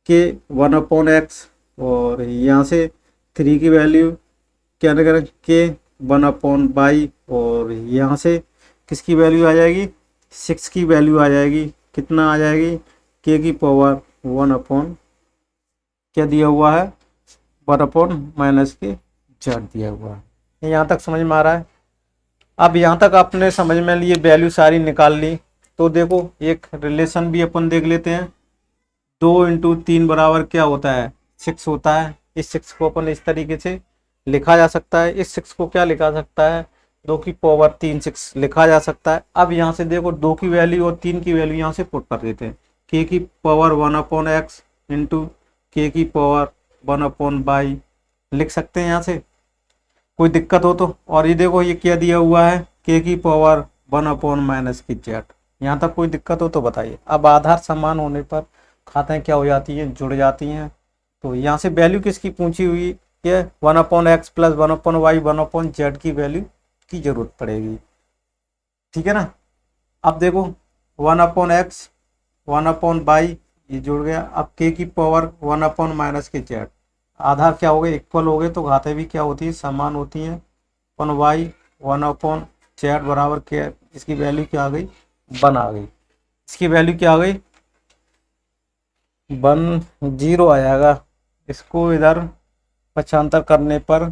के 1/x और यहाँ से 3 की वैल्यू क्या करें के 1/y और यहाँ से किसकी वैल्यू आ जाएगी, 6 की वैल्यू आ जाएगी, कितना आ जाएगी के की पावर 1/ क्या दिया हुआ है 1/ माइनस के z दिया हुआ है। यहाँ तक समझ में आ रहा है। अब यहाँ तक आपने समझ में लिए, वैल्यू सारी निकाल ली। तो देखो एक रिलेशन भी अपन देख लेते हैं, 2 × 3 बराबर क्या होता है 6 होता है। इस 6 को अपन इस तरीके से लिखा जा सकता है। इस 6 को क्या लिखा सकता है, 2 की पावर 3 6 लिखा जा सकता है। अब यहाँ से देखो 2 की वैल्यू और 3 की वैल्यू यहाँ से पुट कर देते हैं, के की पावर 1/x इंटू के की पावर 1/y लिख सकते हैं यहाँ से, कोई दिक्कत हो तो। और ये देखो ये क्या दिया हुआ है, के की पावर 1/ माइनस की z। यहाँ तक कोई दिक्कत हो तो बताइए। अब आधार समान होने पर खाते क्या हो जाती हैं, जुड़ जाती हैं। तो यहाँ से वैल्यू किसकी पूछी हुई है, 1/x प्लस 1/y 1/z की वैल्यू की जरूरत पड़ेगी। ठीक है ना। अब देखो 1/x 1/y ये जुड़ गया। अब के की पावर 1/ माइनस के z, आधार क्या हो गए इक्वल हो गए तो घातें भी क्या होती है समान होती हैं। 1y 1/z बराबर क्या, इसकी वैल्यू क्या आ गई 1 आ गई। इसकी वैल्यू क्या आ गई 1 0 आ जाएगा। इसको इधर पक्षांतर करने पर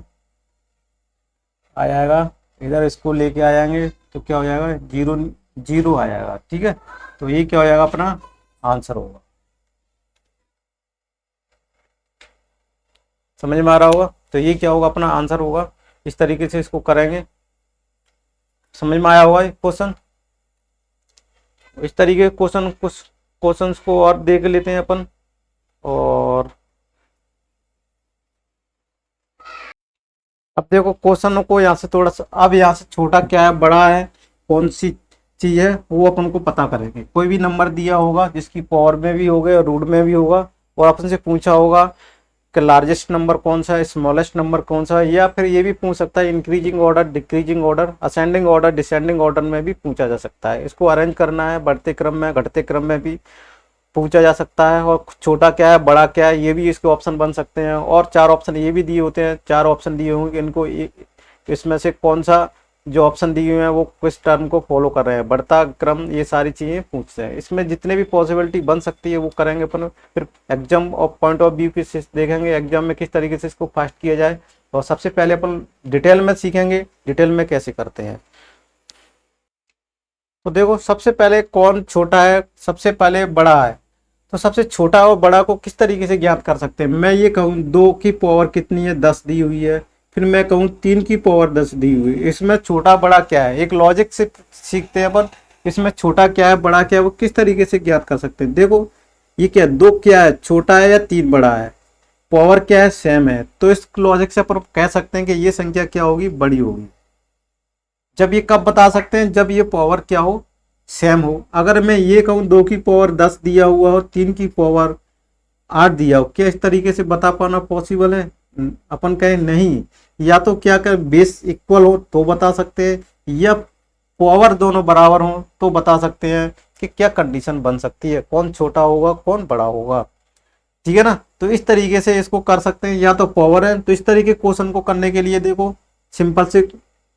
आ जाएगा, इधर इसको लेके आ जाएंगे तो क्या हो जाएगा 0 0 आ जाएगा। ठीक है, तो ये क्या हो जाएगा अपना आंसर होगा। समझ में आ रहा होगा। तो ये क्या होगा अपना आंसर होगा। इस तरीके से इसको करेंगे। समझ में आया होगा ये क्वेश्चन। इस तरीके के क्वेश्चन, कुछ क्वेश्चंस को और देख लेते हैं अपन। और अब देखो क्वेश्चन को यहाँ से थोड़ा सा, अब यहाँ से छोटा क्या है बड़ा है कौन सी चीज है वो अपन को पता करेंगे। कोई भी नंबर दिया होगा जिसकी पावर में भी होगा और रूट में भी होगा, और अपन से पूछा होगा कि लार्जेस्ट नंबर कौन सा है, स्मॉलेस्ट नंबर कौन सा है, या फिर ये भी पूछ सकता है increasing order, decreasing order, ascending order, descending order में भी पूछा जा सकता है। इसको अरेंज करना है बढ़ते क्रम में घटते क्रम में भी पूछा जा सकता है। और छोटा क्या है बड़ा क्या है ये भी इसके ऑप्शन बन सकते हैं। और 4 ऑप्शन ये भी दिए होते हैं, 4 ऑप्शन दिए होंगे, इनको इसमें से कौन सा जो ऑप्शन दिए हुए हैं वो किस टर्म को फॉलो कर रहे हैं, बढ़ता क्रम, ये सारी चीज़ें पूछते हैं। इसमें जितने भी पॉसिबिलिटी बन सकती है वो करेंगे अपन। फिर एग्जाम और पॉइंट ऑफ व्यू की देखेंगे एग्जाम में किस तरीके से इसको फास्ट किया जाए। और सबसे पहले अपन डिटेल में सीखेंगे डिटेल में कैसे करते हैं। तो देखो सबसे पहले कौन छोटा है सबसे पहले बड़ा है, तो सबसे छोटा और बड़ा को किस तरीके से ज्ञात कर सकते हैं। मैं ये कहूँ 2 की पावर कितनी है 10 दी हुई है, फिर मैं कहूँ 3 की पावर 10 दी हुई है। इसमें छोटा बड़ा क्या है, एक लॉजिक से सीखते हैं अपन। इसमें छोटा क्या है बड़ा क्या है वो किस तरीके से ज्ञात कर सकते हैं। देखो ये क्या 2 क्या है छोटा है या 3 बड़ा है, पावर क्या है सेम है, तो इस लॉजिक से अपन कह सकते हैं कि ये संख्या क्या होगी बड़ी होगी। जब ये कब बता सकते हैं, जब ये पावर क्या हो सेम हो। अगर मैं ये कहूँ 2 की पावर 10 दिया हुआ और 3 की पावर 8 दिया हो, क्या इस तरीके से बता पाना पॉसिबल है। अपन कहें नहीं, या तो क्या कर बेस इक्वल हो तो बता सकते हैं, या पावर दोनों बराबर हो तो बता सकते हैं कि क्या कंडीशन बन सकती है, कौन छोटा होगा कौन बड़ा होगा। ठीक है ना। तो इस तरीके से इसको कर सकते हैं। या तो पावर है तो इस तरीके क्वेश्चन को करने के लिए देखो सिंपल से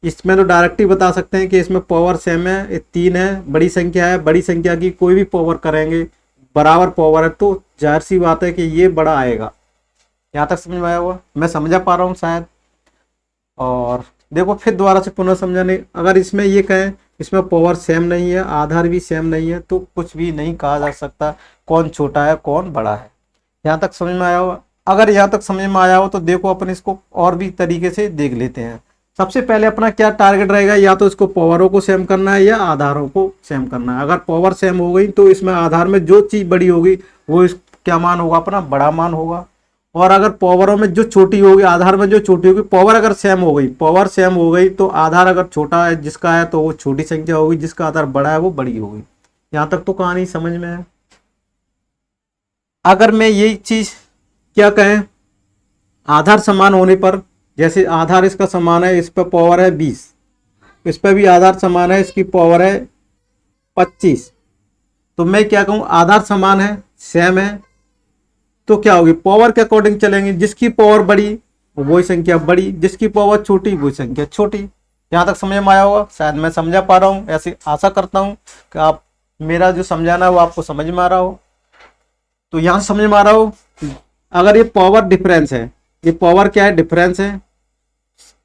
इसमें तो डायरेक्ट ही बता सकते हैं कि इसमें पावर सेम है, 3 है, बड़ी संख्या है, बड़ी संख्या की कोई भी पावर करेंगे बराबर पावर है तो जाहिर सी बात है कि ये बड़ा आएगा। यहाँ तक समझ में आया हुआ, मैं समझा पा रहा हूँ शायद। और देखो फिर दोबारा से पुनः समझाने, अगर इसमें ये कहें इसमें पावर सेम नहीं है, आधार भी सेम नहीं है, तो कुछ भी नहीं कहा जा सकता कौन छोटा है कौन बड़ा है। यहाँ तक समझ में आया होगा। अगर यहाँ तक समझ में आया हो तो देखो अपन इसको और भी तरीके से देख लेते हैं। सबसे पहले अपना क्या टारगेट रहेगा, या तो इसको पावरों को सेम करना है या आधारों को सेम करना है। अगर पावर सेम हो गई तो इसमें आधार में जो चीज़ बड़ी होगी वो इस क्या मान होगा, अपना बड़ा मान होगा। और अगर पावरों में जो छोटी होगी, आधार में जो छोटी होगी, पावर अगर सेम हो गई, पावर सेम हो गई तो आधार अगर छोटा है जिसका है तो वो छोटी संख्या होगी, जिसका आधार बड़ा है वो बड़ी होगी। यहाँ तक तो कहानी समझ में है। अगर मैं यही चीज क्या कहें, आधार समान होने पर, जैसे आधार इसका समान है, इस पर पावर है 20, इस पर भी आधार समान है, इसकी पावर है 25, तो मैं क्या कहूँ आधार समान है सेम है, तो क्या होगी पावर के अकॉर्डिंग चलेंगे, जिसकी पावर बड़ी वही संख्या बड़ी, जिसकी पावर छोटी वही संख्या छोटी। यहाँ तक समझ में आया होगा, शायद मैं समझा पा रहा हूँ, ऐसी आशा करता हूँ कि आप मेरा जो समझाना है वो आपको समझ में आ रहा हो। तो यहाँ समझ में आ रहा हो, अगर ये पावर डिफरेंस है, ये पावर क्या है डिफरेंस है,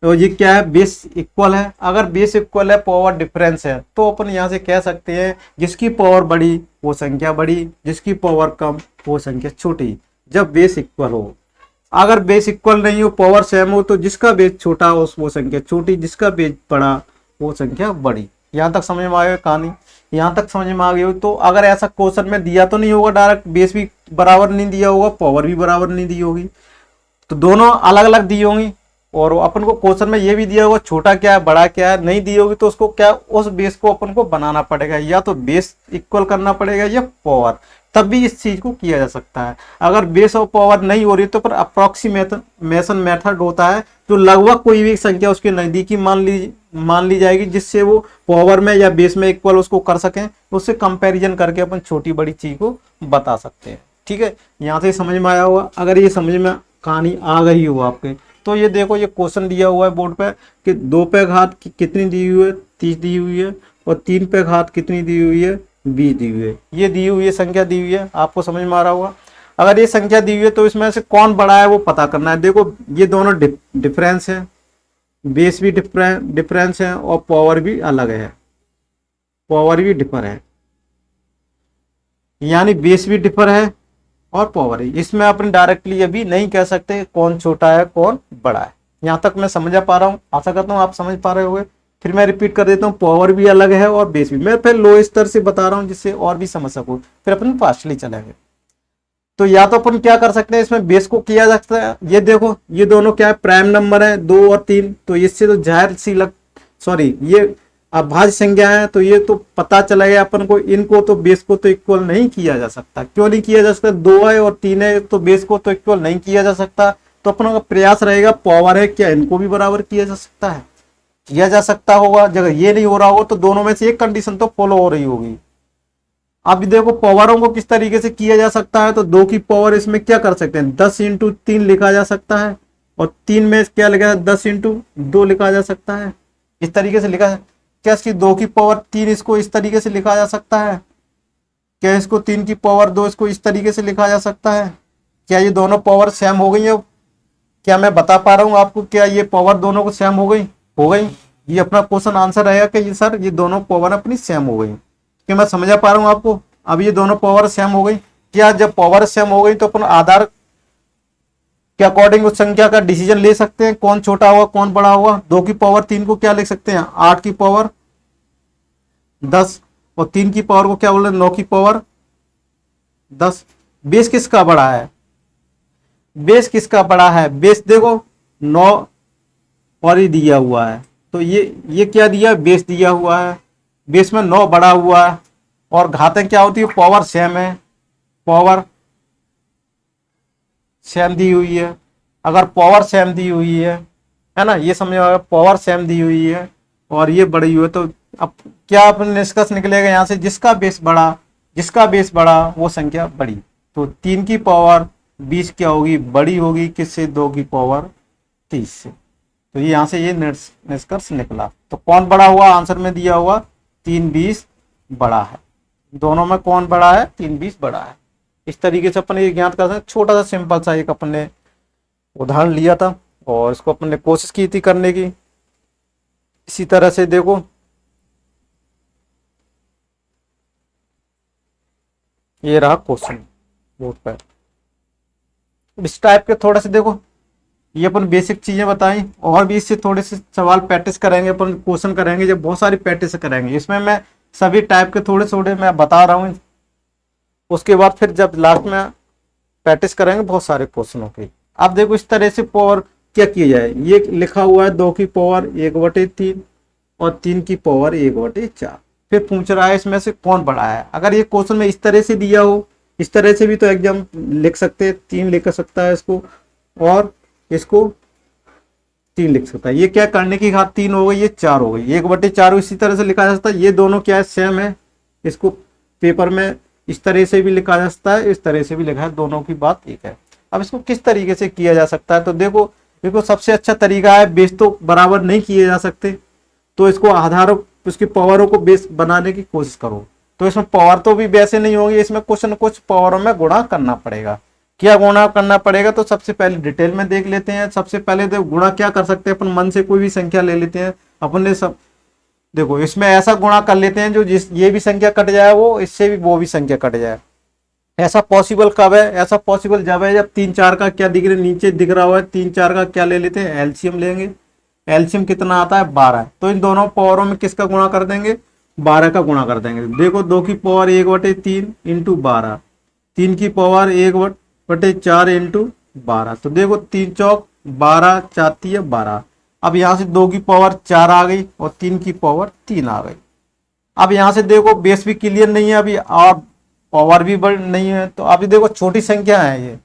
तो ये क्या है बेस इक्वल है। अगर बेस इक्वल है पावर डिफरेंस है तो अपन यहाँ से कह सकते हैं जिसकी पावर बड़ी वो संख्या बड़ी, जिसकी पावर कम वो संख्या छोटी, जब बेस इक्वल हो। अगर बेस इक्वल नहीं हो, पावर सेम हो, तो जिसका बेस छोटा हो वो संख्या छोटी, जिसका बेस बड़ा वो संख्या बड़ी। यहाँ तक समझ में आ गई कहानी, यहाँ तक समझ में आ गई हो। तो अगर ऐसा क्वेश्चन में दिया तो नहीं होगा डायरेक्ट, बेस भी बराबर नहीं दिया होगा, पावर भी बराबर नहीं दी होगी, तो दोनों अलग अलग दी होंगी। और अपन को क्वेश्चन में ये भी दिया होगा छोटा क्या है बड़ा क्या है, नहीं दी होगी तो उसको क्या उस बेस को अपन को बनाना पड़ेगा, या तो बेस इक्वल करना पड़ेगा या पावर, तब भी इस चीज को किया जा सकता है। अगर बेस और पावर नहीं हो रही तो पर अप्रोक्सीमेशन मेथड होता है, जो लगभग कोई भी संख्या उसके नजदीकी मान ली जाएगी, जिससे वो पावर में या बेस में इक्वल उसको कर सकें, उससे कंपैरिजन करके अपन छोटी बड़ी चीज को बता सकते हैं। ठीक है, यहाँ से समझ में आया होगा। अगर ये समझ में कहानी आ गई हो आपके, तो ये देखो ये क्वेश्चन दिया हुआ है बोर्ड पे कि 2 पे घात कितनी दी हुई है 30 दी हुई है, और 3 पे घात कितनी दी हुई है 20 दी हुई है। ये दी हुई है संख्या दी हुई है, आपको समझ में आ रहा होगा। अगर ये संख्या दी हुई है तो इसमें से कौन बड़ा है वो पता करना है। देखो ये दोनों डिफरेंस है, बेस भी डिफरेंस है और पावर भी अलग है, पावर भी डिफर है, यानी बेस भी डिफर है और पावर है। इसमें अपन डायरेक्टली अभी नहीं कह सकते कौन छोटा है कौन बड़ा है। यहाँ तक मैं समझा पा रहा हूँ, आशा करता हूँ आप समझ पा रहे होंगे। फिर मैं रिपीट कर देता हूँ, पावर भी अलग है और बेस भी। मैं फिर लो स्तर से बता रहा हूँ जिससे और भी समझ सकूँ, फिर अपन फास्टली चलेंगे। तो या तो अपन क्या कर सकते हैं, इसमें बेस को किया जा सकता है। ये देखो ये दोनों क्या है प्राइम नंबर है 2 और 3, तो इससे तो जाहिर सी सॉरी ये अभाज्य संख्या है, तो ये तो पता चला गया अपन को, इनको तो बेस को तो इक्वल नहीं किया जा सकता। क्यों नहीं किया जा सकता, 2 है और 3 है तो बेस को तो इक्वल नहीं किया जा सकता। तो अपना का प्रयास रहेगा पावर है क्या इनको भी बराबर किया जा सकता है, किया जा सकता होगा। अगर ये नहीं हो रहा होगा तो दोनों में से एक कंडीशन तो फॉलो हो रही होगी। अब देखो पावरों को किस तरीके से किया जा सकता है, तो 2 की पावर इसमें क्या कर सकते हैं 10 इंटू 3 लिखा जा सकता है, और 3 में क्या लिखा है 10 इंटू 2 लिखा जा सकता है। इस तरीके से लिखा है। क्या इसकी 2 की पावर 3 इसको इस तरीके से लिखा जा सकता है, क्या इसको 3 की पावर 2 इसको इस तरीके से लिखा जा सकता है। क्या ये दोनों पावर सेम हो गई है, क्या मैं बता पा रहा हूँ आपको, क्या ये पावर दोनों को सेम हो गई ये अपना क्वेश्चन आंसर रहेगा कि ये सर ये दोनों पावर अपनी सेम हो गई। क्या मैं समझा पा रहा हूँ आपको, अब ये दोनों पावर सेम हो गई। क्या जब पावर सेम हो गई तो अपन आधार के अकॉर्डिंग उस संख्या का डिसीजन ले सकते हैं कौन छोटा होगा कौन बड़ा होगा। 2 की पावर 3 को क्या लिख सकते हैं 8 की पावर 10, और 3 की पावर को क्या बोल रहे हैं 9 की पावर 10। बेस किसका बड़ा है, बेस किसका बड़ा है, बेस देखो 9 और ही दिया हुआ है, तो ये क्या दिया बेस दिया हुआ है, बेस में 9 बड़ा हुआ है, और घातें क्या होती है पावर सेम है, पावर सेम दी हुई है। अगर पावर सेम दी हुई है ना, ये समझ में पावर सेम दी हुई है और ये बड़ी हुई है, तो अब क्या अपन निष्कर्ष निकलेगा यहाँ से, जिसका बेस बड़ा वो संख्या बड़ी। तो 3 की पावर 20 क्या होगी बड़ी होगी किससे 2 की पावर 30 से। तो ये यहाँ से ये निष्कर्ष निकला। तो कौन बड़ा हुआ आंसर में दिया हुआ 3 20 बड़ा है, दोनों में कौन बड़ा है 3 20 बड़ा है। इस तरीके से अपन ये ज्ञात कर सकते। छोटा सा सिंपल सा एक अपन ने उदाहरण लिया था और इसको अपन ने कोशिश की थी करने की, इसी तरह से देखो ये रहा क्वेश्चन बोर्ड पर। इस टाइप के थोड़ा से देखो, ये अपन बेसिक चीजें बताई, और भी इससे थोड़े से सवाल प्रैक्टिस करेंगे, अपन क्वेश्चन करेंगे, जब बहुत सारी प्रैक्टिस करेंगे इसमें मैं सभी टाइप के थोड़े थोड़े मैं बता रहा हूँ। उसके बाद फिर जब लास्ट में प्रैक्टिस करेंगे बहुत सारे क्वेश्चनों की। अब देखो इस तरह से पावर क्या किया जाए, ये लिखा हुआ है 2 की पावर 1/3 और 3 की पावर 1/4। फिर पूछ रहा है इसमें से कौन बड़ा है। अगर ये क्वेश्चन में इस तरह से दिया हो, इस तरह से भी तो एग्जाम लिख सकते हैं, 3 लिख सकता है इसको, और इसको 3 लिख सकता है। ये क्या करने की घात 3 हो गई, ये 4 हो गई, 1/4 इसी तरह से लिखा जा सकता है। ये दोनों क्या है, सेम है। इसको पेपर में इस तरह से भी लिखा जा सकता है, इस तरह से भी लिखा है, दोनों की बात एक है। अब इसको किस तरीके से किया जा सकता है, तो देखो सबसे अच्छा तरीका है, बेस तो बराबर नहीं किए जा सकते, तो इसको आधारों, उसकी पावरों को बेस बनाने की कोशिश करो। तो इसमें पावर तो भी वैसे नहीं होगी, इसमें कुछ न कुछ पावरों में गुणा करना पड़ेगा। क्या गुणा करना पड़ेगा, तो सबसे पहले डिटेल में देख लेते हैं। सबसे पहले तो गुणा क्या कर सकते हैं, अपन मन से कोई भी संख्या ले लेते हैं। अपन ने सब देखो इसमें ऐसा गुणा कर लेते हैं जो जिस ये भी संख्या कट जाए, वो इससे भी वो भी संख्या कट जाए। ऐसा पॉसिबल कब है, ऐसा पॉसिबल जब है जब 3 4 का क्या दिख रहा है, नीचे दिख रहा हुआ है 3 4 का क्या ले लेते हैं, एलसीएम लेंगे। एलसीएम कितना आता है, 12। तो इन दोनों पावरों में किसका गुणा कर देंगे, 12 का गुणा कर देंगे। देखो 2 की पावर 1/3 इंटू 12, 3 की पावर 1/4 इंटू 12। तो देखो 3 चौक 12, 4 12। अब यहाँ से 2 की पावर 4 आ गई और 3 की पावर 3 आ गई। अब यहाँ से देखो बेस भी क्लियर नहीं है अभी, और पावर भी बड़ नहीं है। तो अभी देखो छोटी संख्या है, ये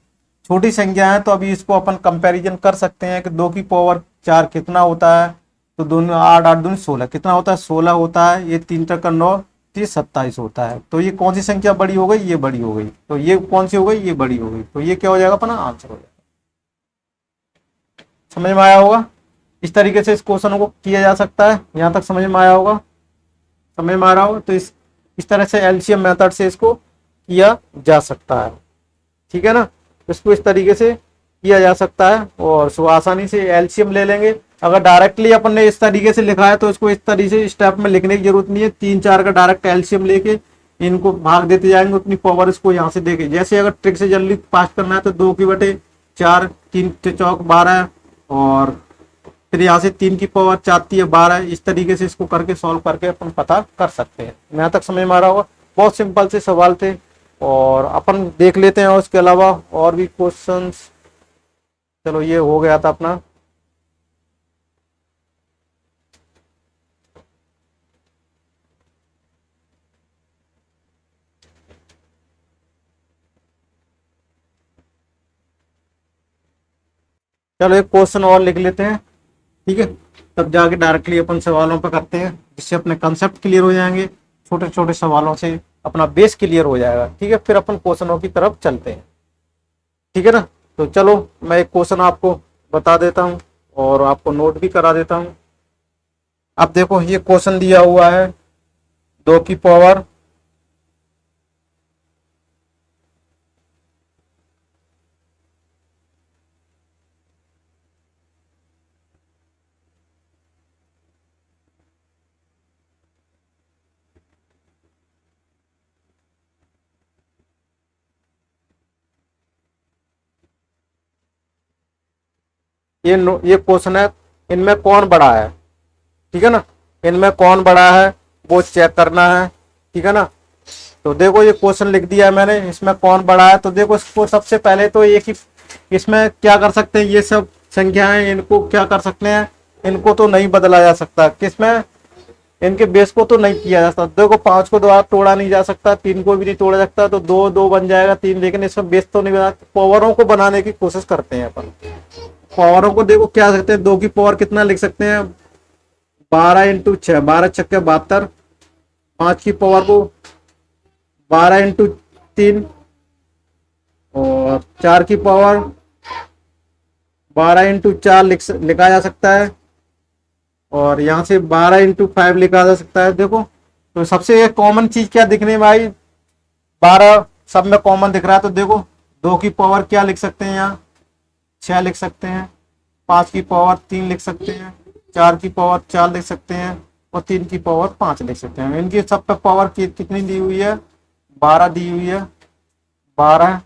छोटी संख्या है, तो अभी इसको अपन कंपैरिजन कर सकते हैं कि 2 की पावर 4 कितना होता है। तो दोनों 8 8 दूनी 16 कितना होता है, 16 होता है। ये 3 तक का 9, 30 27 होता है। तो ये कौन सी संख्या बड़ी हो गई, ये बड़ी हो गई। तो ये कौन सी हो गई, ये बड़ी हो गई। तो ये क्या हो जाएगा अपना आंसर हो जाएगा। समझ में आया होगा, इस तरीके से इस क्वेश्चन को किया जा सकता है। यहाँ तक समझ में आया होगा, समझ में आ रहा हो तो इस तरह से एलसीएम मेथड से इसको किया जा सकता है। ठीक है ना, इसको इस तरीके से किया जा सकता है और सो आसानी से एलसीएम ले लेंगे। अगर डायरेक्टली अपन ने इस तरीके से लिखा है तो इसको इस तरीके से स्टेप में लिखने की जरूरत नहीं है। 3 4 का डायरेक्ट एलसीएम लेके इनको भाग देते जाएंगे, उतनी पावर इसको यहाँ से देके। जैसे अगर ट्रिक से जल्दी पास करना है तो 2/4, 3 चौक 12, और फिर यहाँ से 3 की पावर 4 12। इस तरीके से इसको करके सॉल्व करके अपन पता कर सकते हैं। यहाँ तक समझ में आ रहा होगा, बहुत सिंपल से सवाल थे और अपन देख लेते हैं। और उसके अलावा और भी क्वेश्चंस, चलो ये हो गया था अपना। चलो एक क्वेश्चन और लिख लेते हैं, ठीक है, तब जाके डायरेक्टली अपन सवालों पर करते हैं, जिससे अपने कंसेप्ट क्लियर हो जाएंगे। छोटे छोटे सवालों से अपना बेस क्लियर हो जाएगा। ठीक है, फिर अपन क्वेश्चनों की तरफ चलते हैं। ठीक है ना, तो चलो मैं एक क्वेश्चन आपको बता देता हूँ और आपको नोट भी करा देता हूँ। अब देखो ये क्वेश्चन दिया हुआ है 2 की पावर ये क्वेश्चन है, इनमें कौन बड़ा है। ठीक है ना, इनमें कौन बड़ा है वो चेक करना है। ठीक है ना, तो देखो ये क्वेश्चन लिख दिया है मैंने, इसमें कौन बड़ा है। तो देखो इसको सबसे पहले तो एक ही, इसमें क्या कर सकते हैं, ये सब संख्याएं इनको क्या कर सकते हैं, इनको तो नहीं बदला जा सकता। किसमें, इनके बेस को तो नहीं किया जा सकता। देखो 5 को दोबारा तोड़ा नहीं जा सकता, 3 को भी नहीं तोड़ा जा सकता, तो 2 2 बन जाएगा 3, लेकिन इसमें बेस तो नहीं बना। पावरों को बनाने की कोशिश करते हैं अपन। पावरों को देखो क्या सकते हैं, 2 की पावर कितना लिख सकते हैं, 12 इंटू 6, 12 छक्के 72। 5 की पावर को 12 इंटू 3, और 4 की पावर 12 इंटू 4 लिखा जा सकता है, और यहाँ से 12 इंटू 5 लिखा जा सकता है। देखो तो सबसे कॉमन चीज क्या दिखने में आई, 12 सब में कॉमन दिख रहा है। तो देखो 2 की पावर क्या लिख सकते हैं, यहाँ 6 लिख सकते हैं, 5 की पावर 3 लिख सकते हैं, 4 की पावर 4 लिख सकते हैं और 3 की पावर 5 लिख सकते हैं। इनकी सब पे पावर कितनी दी हुई है, 12 दी हुई है, 12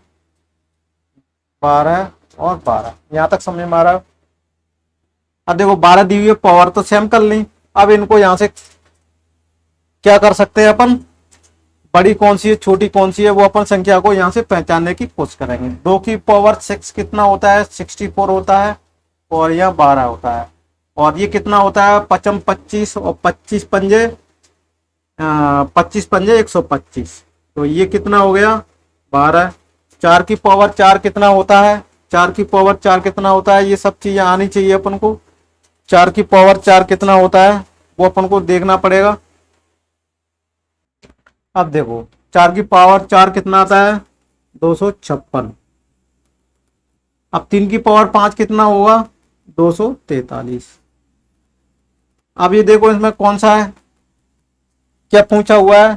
12 और 12। यहाँ तक समझ में आ रहा है। अब देखो 12 दी हुई है, पावर तो सेम कर ली। अब इनको यहाँ से क्या कर सकते हैं अपन, बड़ी कौन सी है छोटी कौन सी है वो अपन संख्या को यहाँ से पहचानने की कोशिश करेंगे। 2 की पावर 6 कितना होता है, 64 होता है और यह 12 होता है। और ये कितना होता है, 55 25 और 25 पंजे 25 पंजे 125, तो ये कितना हो गया 12। 4 की पावर 4 कितना होता है, 4 की पावर 4 कितना होता है, ये सब चीजें आनी चाहिए अपन को। 4 की पावर 4 कितना होता है वो अपन को देखना पड़ेगा। अब देखो 4 की पावर 4 कितना आता है, 256। अब 3 की पावर 5 कितना होगा, 243। अब ये देखो इसमें कौन सा है, क्या पूछा हुआ है,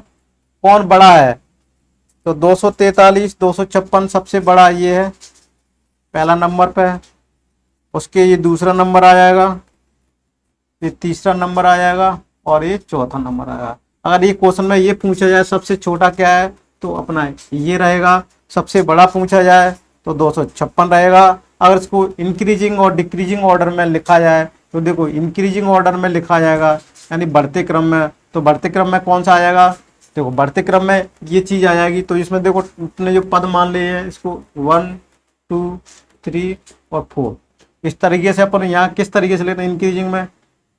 कौन बड़ा है, तो 243 256 सबसे बड़ा ये है, पहला नंबर पे है। उसके ये दूसरा नंबर आ जाएगा, ये तीसरा नंबर आ जाएगा और ये चौथा नंबर आएगा। अगर ये क्वेश्चन में ये पूछा जाए सबसे छोटा क्या है तो अपना ये रहेगा, सबसे बड़ा पूछा जाए तो 256 रहेगा। अगर इसको इंक्रीजिंग और डिक्रीजिंग ऑर्डर में लिखा जाए तो देखो इंक्रीजिंग ऑर्डर में लिखा जाएगा यानी बढ़ते क्रम में, तो बढ़ते क्रम में कौन सा आ जाएगा, देखो बढ़ते क्रम में ये चीज आ जाएगी। तो इसमें देखो इतने जो पद मान लिए हैं इसको 1 2 3 और 4, इस तरीके से अपन यहाँ किस तरीके से लेते हैं, इंक्रीजिंग में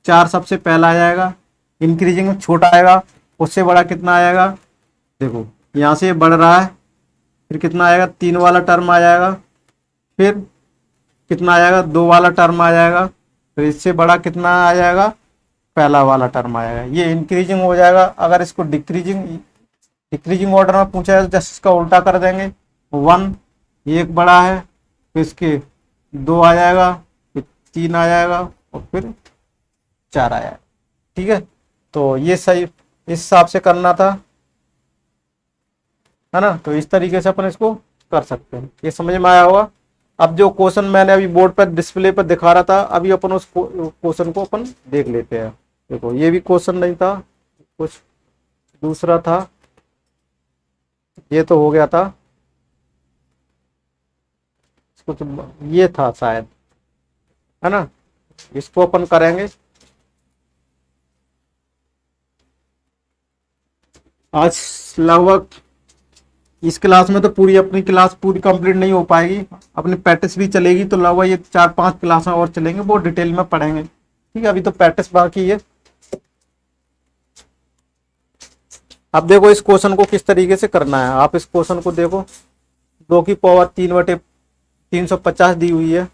4 सबसे पहला आ जाएगा, इंक्रीजिंग में छोटा आएगा, उससे बड़ा कितना आएगा, देखो यहाँ से बढ़ रहा है, फिर कितना आएगा 3 वाला टर्म आ जाएगा, फिर कितना आ जाएगा 2 वाला टर्म आ जाएगा, फिर इससे बड़ा कितना आ जाएगा, पहला वाला टर्म आ जाएगा। ये इंक्रीजिंग हो जाएगा। अगर इसको डिक्रीजिंग ऑर्डर में पूछा है तो जस्ट इसका उल्टा कर देंगे, 1 एक बड़ा है, फिर इसके 2 आ जाएगा, फिर 3 आ जाएगा और फिर 4 आ जाएगा। ठीक है, तो ये सही इस हिसाब से करना था, है ना। तो इस तरीके से अपन इसको कर सकते हैं, ये समझ में आया होगा। अब जो क्वेश्चन मैंने अभी बोर्ड पर डिस्प्ले पर दिखा रहा था, अभी अपन उस क्वेश्चन को अपन देख लेते हैं। देखो ये भी क्वेश्चन नहीं था, कुछ दूसरा था, ये तो हो गया था, कुछ ये था शायद, है ना। इसको अपन करेंगे आज। लगभग इस क्लास में तो पूरी अपनी क्लास पूरी कंप्लीट नहीं हो पाएगी, अपनी प्रैक्टिस भी चलेगी, तो लगभग ये 4-5 क्लास और चलेंगे, वो डिटेल में पढ़ेंगे। ठीक है, अभी तो प्रैक्टिस बाकी है। अब देखो इस क्वेश्चन को किस तरीके से करना है। आप इस क्वेश्चन को देखो, 2 की पावर 3/350 दी हुई है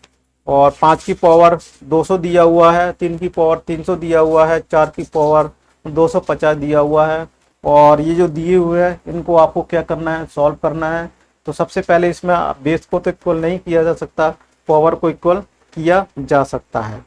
और 5 की पावर 200 दिया हुआ है, 3 की पावर 300 दिया हुआ है, 4 की पावर 250 दिया हुआ है। और ये जो दिए हुए हैं इनको आपको क्या करना है, सॉल्व करना है। तो सबसे पहले इसमें बेस को तो इक्वल नहीं किया जा सकता, पावर को इक्वल किया जा सकता है।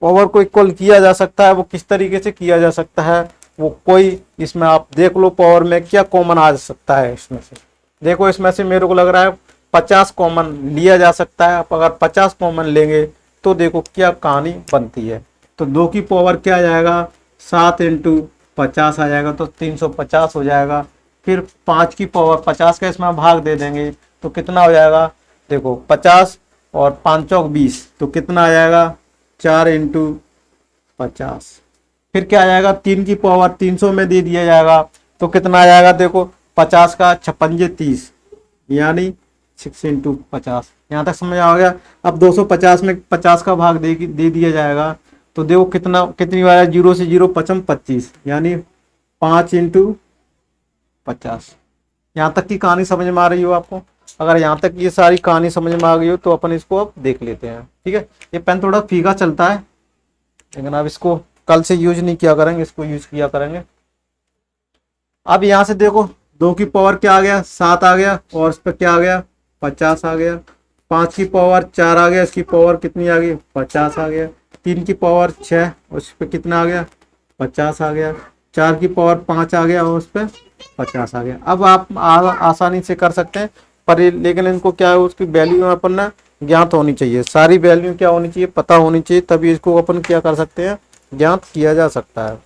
पावर को इक्वल किया जा सकता है, वो किस तरीके से किया जा सकता है, वो कोई इसमें आप देख लो पावर में क्या कॉमन आ सकता है। इसमें से देखो, इसमें से मेरे को लग रहा है 50 कॉमन लिया जा सकता है। आप अगर 50 कॉमन लेंगे तो देखो क्या कहानी बनती है। तो 2 की पावर क्या आ जाएगा, 7 × 50 आ जाएगा, तो 350 हो जाएगा। फिर 5 की पावर 50 का इसमें भाग दे देंगे तो कितना हो जाएगा, देखो 50 और 5 चौक 20, तो कितना आ जाएगा 4 × 50। फिर क्या आ जाएगा, 3 की पावर 300 में दे दिया जाएगा तो कितना आ जाएगा, देखो 50 का 56 30 यानी 6 × 50। यहाँ तक समझ आ गया। अब 250 में 50 का भाग दे दिया जाएगा तो देखो कितनी बार 0 से 0 5 25 यानी 5 × 50। यहाँ तक की कहानी समझ में आ रही हो आपको। अगर यहाँ तक ये सारी कहानी समझ में आ गई हो तो अपन इसको अब देख लेते हैं। ठीक है, ये पेन थोड़ा फीका चलता है लेकिन अब इसको कल से यूज नहीं किया करेंगे, इसको यूज किया करेंगे। अब यहाँ से देखो 2 की पावर क्या आ गया, 7 आ गया और इस पर क्या आ गया, 50 आ गया। 5 की पावर 4 आ गया, इसकी पावर कितनी आ गई, 50 आ गया। 3 की पावर 6 उस पर कितना आ गया, 50 आ गया। 4 की पावर 5 आ गया और उस पर 50 आ गया। अब आप आसानी से कर सकते हैं पर लेकिन इनको क्या है, उसकी वैल्यू अपन ना ज्ञात होनी चाहिए, सारी वैल्यू क्या होनी चाहिए, पता होनी चाहिए, तभी इसको अपन क्या कर सकते हैं, ज्ञात किया जा सकता है।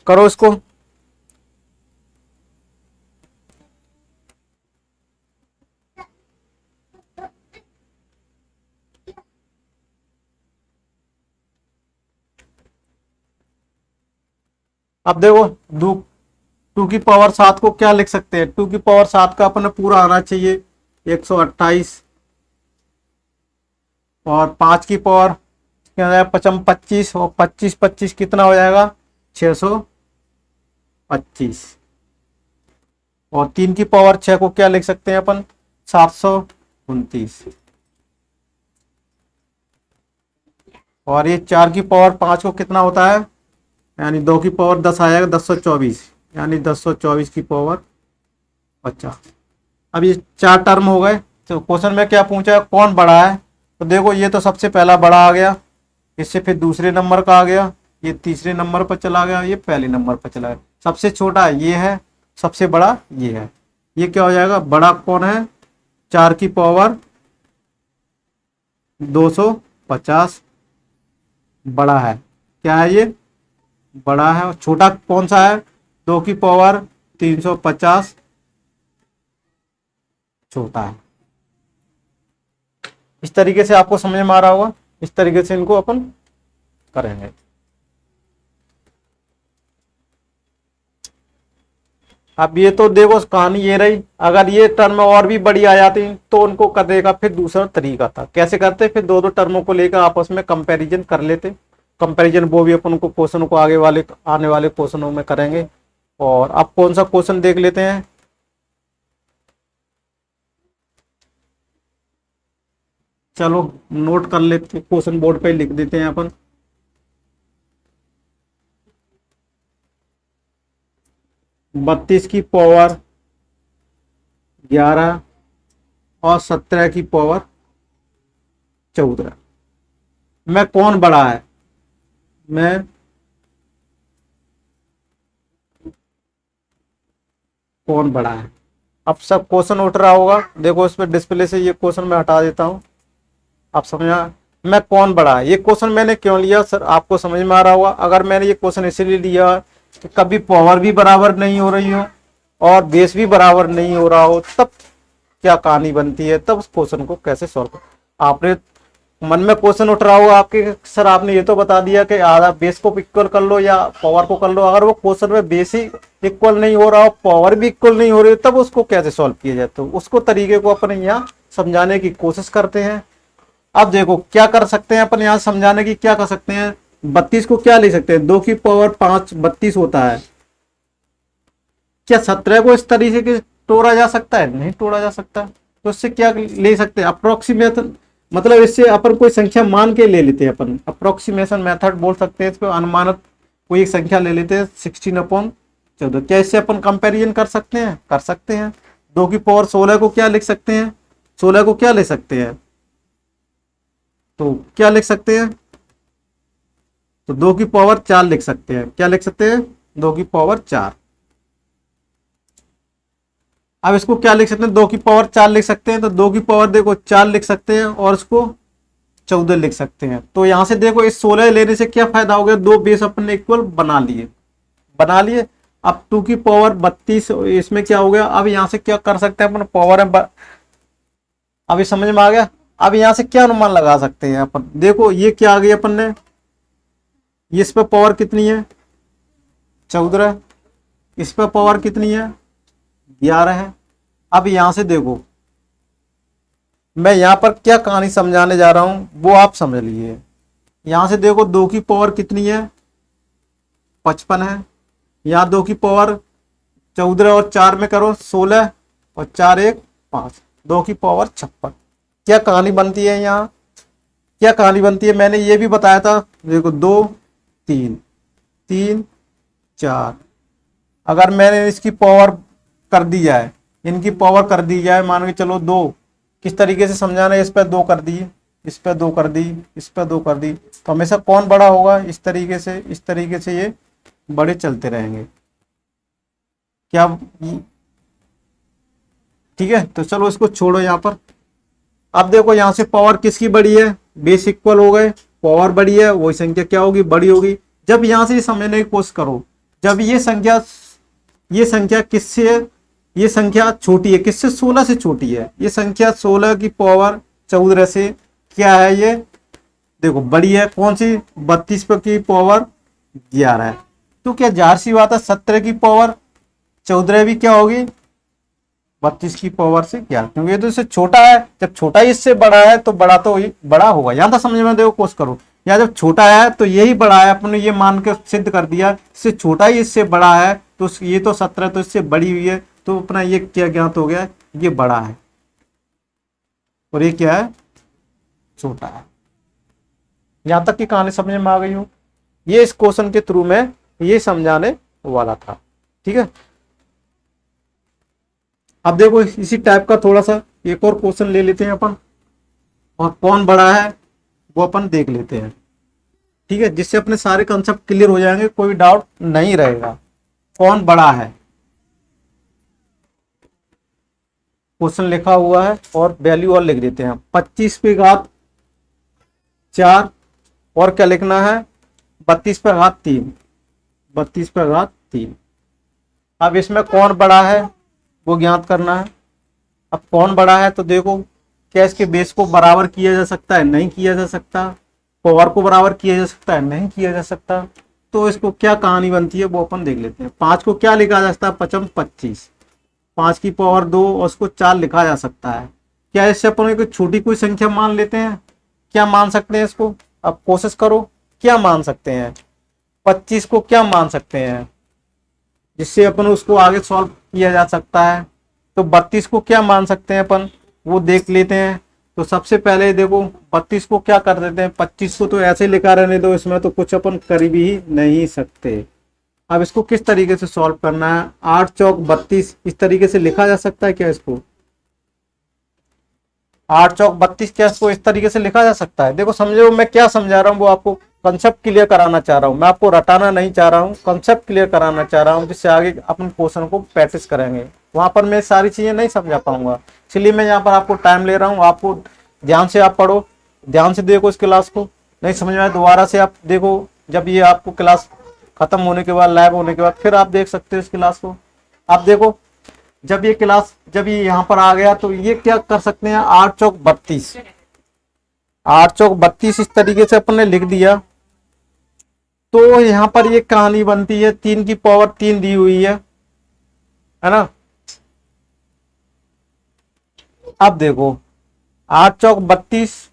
करो इसको। अब देखो, दो, 2 की पावर 7 को क्या लिख सकते हैं, 2 की पावर 7 का अपने पूरा आना चाहिए 128, और 5 की पावर क्या हो जाएगा, 25, और 25 कितना हो जाएगा, 625, और 3 की पावर 6 को क्या लिख सकते हैं अपन, 729, और ये 4 की पावर 5 को कितना होता है, यानी 2 की पावर 10 आएगा 1024, यानी 1024 की पावर 50। अब ये 4 टर्म हो गए। तो क्वेश्चन में क्या पूछा है, कौन बड़ा है, तो देखो ये तो सबसे पहला बड़ा आ गया, इससे फिर दूसरे नंबर का आ गया, ये तीसरे नंबर पर चला गया, ये पहले नंबर पर चला गया, सबसे छोटा ये है, सबसे बड़ा ये है। ये क्या हो जाएगा, बड़ा कौन है, 4 की पावर 250 बड़ा है, क्या है ये, बड़ा है। और छोटा कौन सा है, 2 की पावर 350 छोटा है। इस तरीके से आपको समझ में आ रहा होगा, इस तरीके से इनको अपन करेंगे। अब ये तो देखो कहानी ये रही, अगर ये टर्म और भी बड़ी आ जाती तो उनको कर देगा, फिर दूसरा तरीका था कैसे करते, फिर दो दो टर्मों को लेकर आपस में कंपैरिजन कर लेते। कंपैरिजन वो भी अपन को क्वेश्चन को आगे वाले आने वाले क्वेश्चनों में करेंगे। और अब कौन सा क्वेश्चन देख लेते हैं, चलो नोट कर लेते, क्वेश्चन बोर्ड पे लिख देते हैं अपन। 32 की पावर 11 और 17 की पावर 14 में कौन बड़ा है, मैं कौन बड़ा है। अब सब क्वेश्चन उठ रहा होगा, देखो इस पे डिस्प्ले से ये क्वेश्चन मैं हटा देता हूं। आप समझा, मैं कौन बड़ा है, ये क्वेश्चन मैंने क्यों लिया सर, आपको समझ में आ रहा होगा। अगर मैंने ये क्वेश्चन इसलिए लिया कि कभी पावर भी बराबर नहीं हो रही हो और बेस भी बराबर नहीं हो रहा हो, तब क्या कहानी बनती है, तब उस क्वेश्चन को कैसे सॉल्व। आपने मन में क्वेश्चन उठ रहा होगा आपके, सर आपने ये तो बता दिया कि आधा बेस को इक्वल कर लो या पावर को कर लो, अगर वो क्वेश्चन में बेस ही इक्वल नहीं हो रहा हो, पावर भी इक्वल नहीं हो रही, तब उसको कैसे सॉल्व किया जाए। तो उसको तरीके को अपन यहाँ समझाने की कोशिश करते हैं। अब देखो क्या कर सकते हैं अपन यहाँ समझाने की, क्या कर सकते हैं, 32 को क्या ले सकते हैं, 2 की पावर 5 32 होता है, क्या 17 को इस तरीके से तोड़ा जा सकता है, नहीं तोड़ा जा सकता। तो इससे क्या ले सकते हैं, अप्रोक्सीमेशन, मतलब इससे अपन कोई संख्या मान के ले लेते हैं, अपन अप्रोक्सीमेशन मेथड बोल सकते हैं इसको, अनुमानित कोई एक संख्या ले लेते हैं 16/14। क्या इससे अपन कंपैरिजन कर सकते हैं, कर सकते हैं। 2 की पावर 16 को क्या लिख सकते हैं, 16 को क्या ले सकते हैं, तो क्या लिख सकते हैं, तो 2 की पावर 4 लिख सकते हैं, क्या लिख सकते हैं, 2 की पावर 4। अब इसको क्या लिख सकते हैं, 2 की पावर 4 लिख सकते हैं, तो 2 की पावर देखो 4 लिख सकते हैं और इसको 14 लिख सकते हैं। तो यहां से देखो इस 16 लेने से क्या फायदा हो गया, दो बेस अपने इक्वल बना लिए, बना लिए। अब 2 की पावर 32 इसमें क्या हो गया, अब यहां से क्या कर सकते हैं अपन, पावर है, अभी समझ में आ गया। अब यहां से क्या अनुमान लगा सकते हैं अपन, देखो ये क्या आ गई अपन ने, ये इस पर पावर कितनी है 14, इस पर पावर कितनी है 11 है। अब यहां से देखो मैं यहां पर क्या कहानी समझाने जा रहा हूं वो आप समझ लीजिए। यहां से देखो 2 की पावर कितनी है 55 है, यहाँ 2 की पावर 14 और 4 में करो 16 और 4 1 5, 2 की पावर 56। क्या कहानी बनती है यहाँ, क्या कहानी बनती है, मैंने ये भी बताया था। देखो 2 3 3 4, अगर मैंने इसकी पावर कर दी जाए, इनकी पावर कर दी जाए, मान के चलो 2, किस तरीके से समझाना है, इस पर 2 कर दी, इस पर 2 कर दी, इस पर 2 कर दी, तो हमेशा कौन बड़ा होगा, इस तरीके से, इस तरीके से ये बड़े चलते रहेंगे क्या। ठीक है, तो चलो इसको छोड़ो यहाँ पर। अब देखो यहाँ से पावर किसकी बड़ी है, बेस इक्वल हो गए, पावर बड़ी है, वही संख्या क्या होगी, बड़ी होगी। जब यहाँ से समझने की कोशिश करो, जब ये संख्या किससे, ये संख्या छोटी है किससे, 16 से छोटी है। ये संख्या 16 की पावर 14 से क्या है, ये देखो बड़ी है, कौन सी, 32 की पावर 11 है। तो क्या जाहिर सी बात है 17 की पावर 14 भी क्या होगी, 32 की पावर से क्या, क्योंकि ये तो इससे छोटा है। जब छोटा ही इससे बड़ा है तो बड़ा तो बड़ा होगा। यहां तक समझ में देखो कोशिश करो, या जब छोटा है तो यही बड़ा है, अपने ये मान के सिद्ध कर दिया, इससे छोटा ही इससे बड़ा है, तो ये तो 17 तो इससे बड़ी हुई है, तो अपना ये क्या ज्ञात हो गया, ये बड़ा है और ये क्या है, छोटा है। यहां तक की कहानी समझ में आ गई हो। ये इस क्वेश्चन के थ्रू में ये समझाने वाला था। ठीक है, अब देखो इसी टाइप का थोड़ा सा एक और क्वेश्चन ले लेते हैं अपन, और कौन बड़ा है वो अपन देख लेते हैं। ठीक है, जिससे अपने सारे कंसेप्ट क्लियर हो जाएंगे, कोई डाउट नहीं रहेगा। कौन बड़ा है, क्वेश्चन लिखा हुआ है और वैल्यू और लिख देते हैं, 25 पे घात 4 और क्या लिखना है, 32 पे घात 3, 32 पे घात 3। अब इसमें कौन बड़ा है वो ज्ञात करना है। अब कौन बड़ा है तो देखो, क्या इसके बेस को बराबर किया जा सकता है, नहीं किया जा सकता। पावर को बराबर किया जा सकता है, नहीं किया जा सकता। तो इसको क्या कहानी बनती है वो अपन देख लेते हैं। 5 को क्या लिखा जा सकता है, 5 25, 5 की पावर 2 और उसको 4 लिखा जा सकता है। क्या इससे अपन कोई छोटी कोई संख्या मान लेते हैं, क्या मान सकते हैं इसको, अब कोशिश करो क्या मान सकते हैं। 25 को क्या मान सकते हैं जिससे अपन उसको आगे सॉल्व किया जा सकता है। तो 32 को क्या मान सकते हैं अपन, वो देख लेते हैं। तो सबसे पहले देखो 32 को क्या कर देते हैं, 25 को तो ऐसे लिखा रहने दो, इसमें तो कुछ अपन कर भी नहीं सकते। अब इसको किस तरीके से सॉल्व करना है, 8 चौक 32 इस तरीके से लिखा जा सकता है क्या इसको, 8 चौक 32 क्या इसको इस तरीके से लिखा जा सकता है। देखो समझो मैं क्या समझा रहा हूँ, वो आपको कंसेप्ट क्लियर कराना चाह रहा हूँ, मैं आपको रटाना नहीं चाह रहा हूँ, कंसेप्ट क्लियर कराना चाह रहा हूँ, जिससे आगे अपन क्वेश्चन को प्रैक्टिस करेंगे। वहां पर मैं सारी चीजें नहीं समझा पाऊंगा, इसलिए मैं यहाँ पर आपको टाइम ले रहा हूँ। आपको ध्यान से आप पढ़ो, ध्यान से देखो इस क्लास को, नहीं समझ में आए दोबारा से आप देखो, जब ये आपको क्लास खत्म होने के बाद, लाइव होने के बाद फिर आप देख सकते हो इस क्लास को। आप देखो जब ये क्लास, जब ये यहाँ पर आ गया तो ये क्या कर सकते हैं, 8 चौक 32, 8 चौक 32 इस तरीके से अपन ने लिख दिया। तो यहाँ पर ये कहानी बनती है, 3 की पावर 3 दी हुई है ना। अब देखो 8 चौक 32,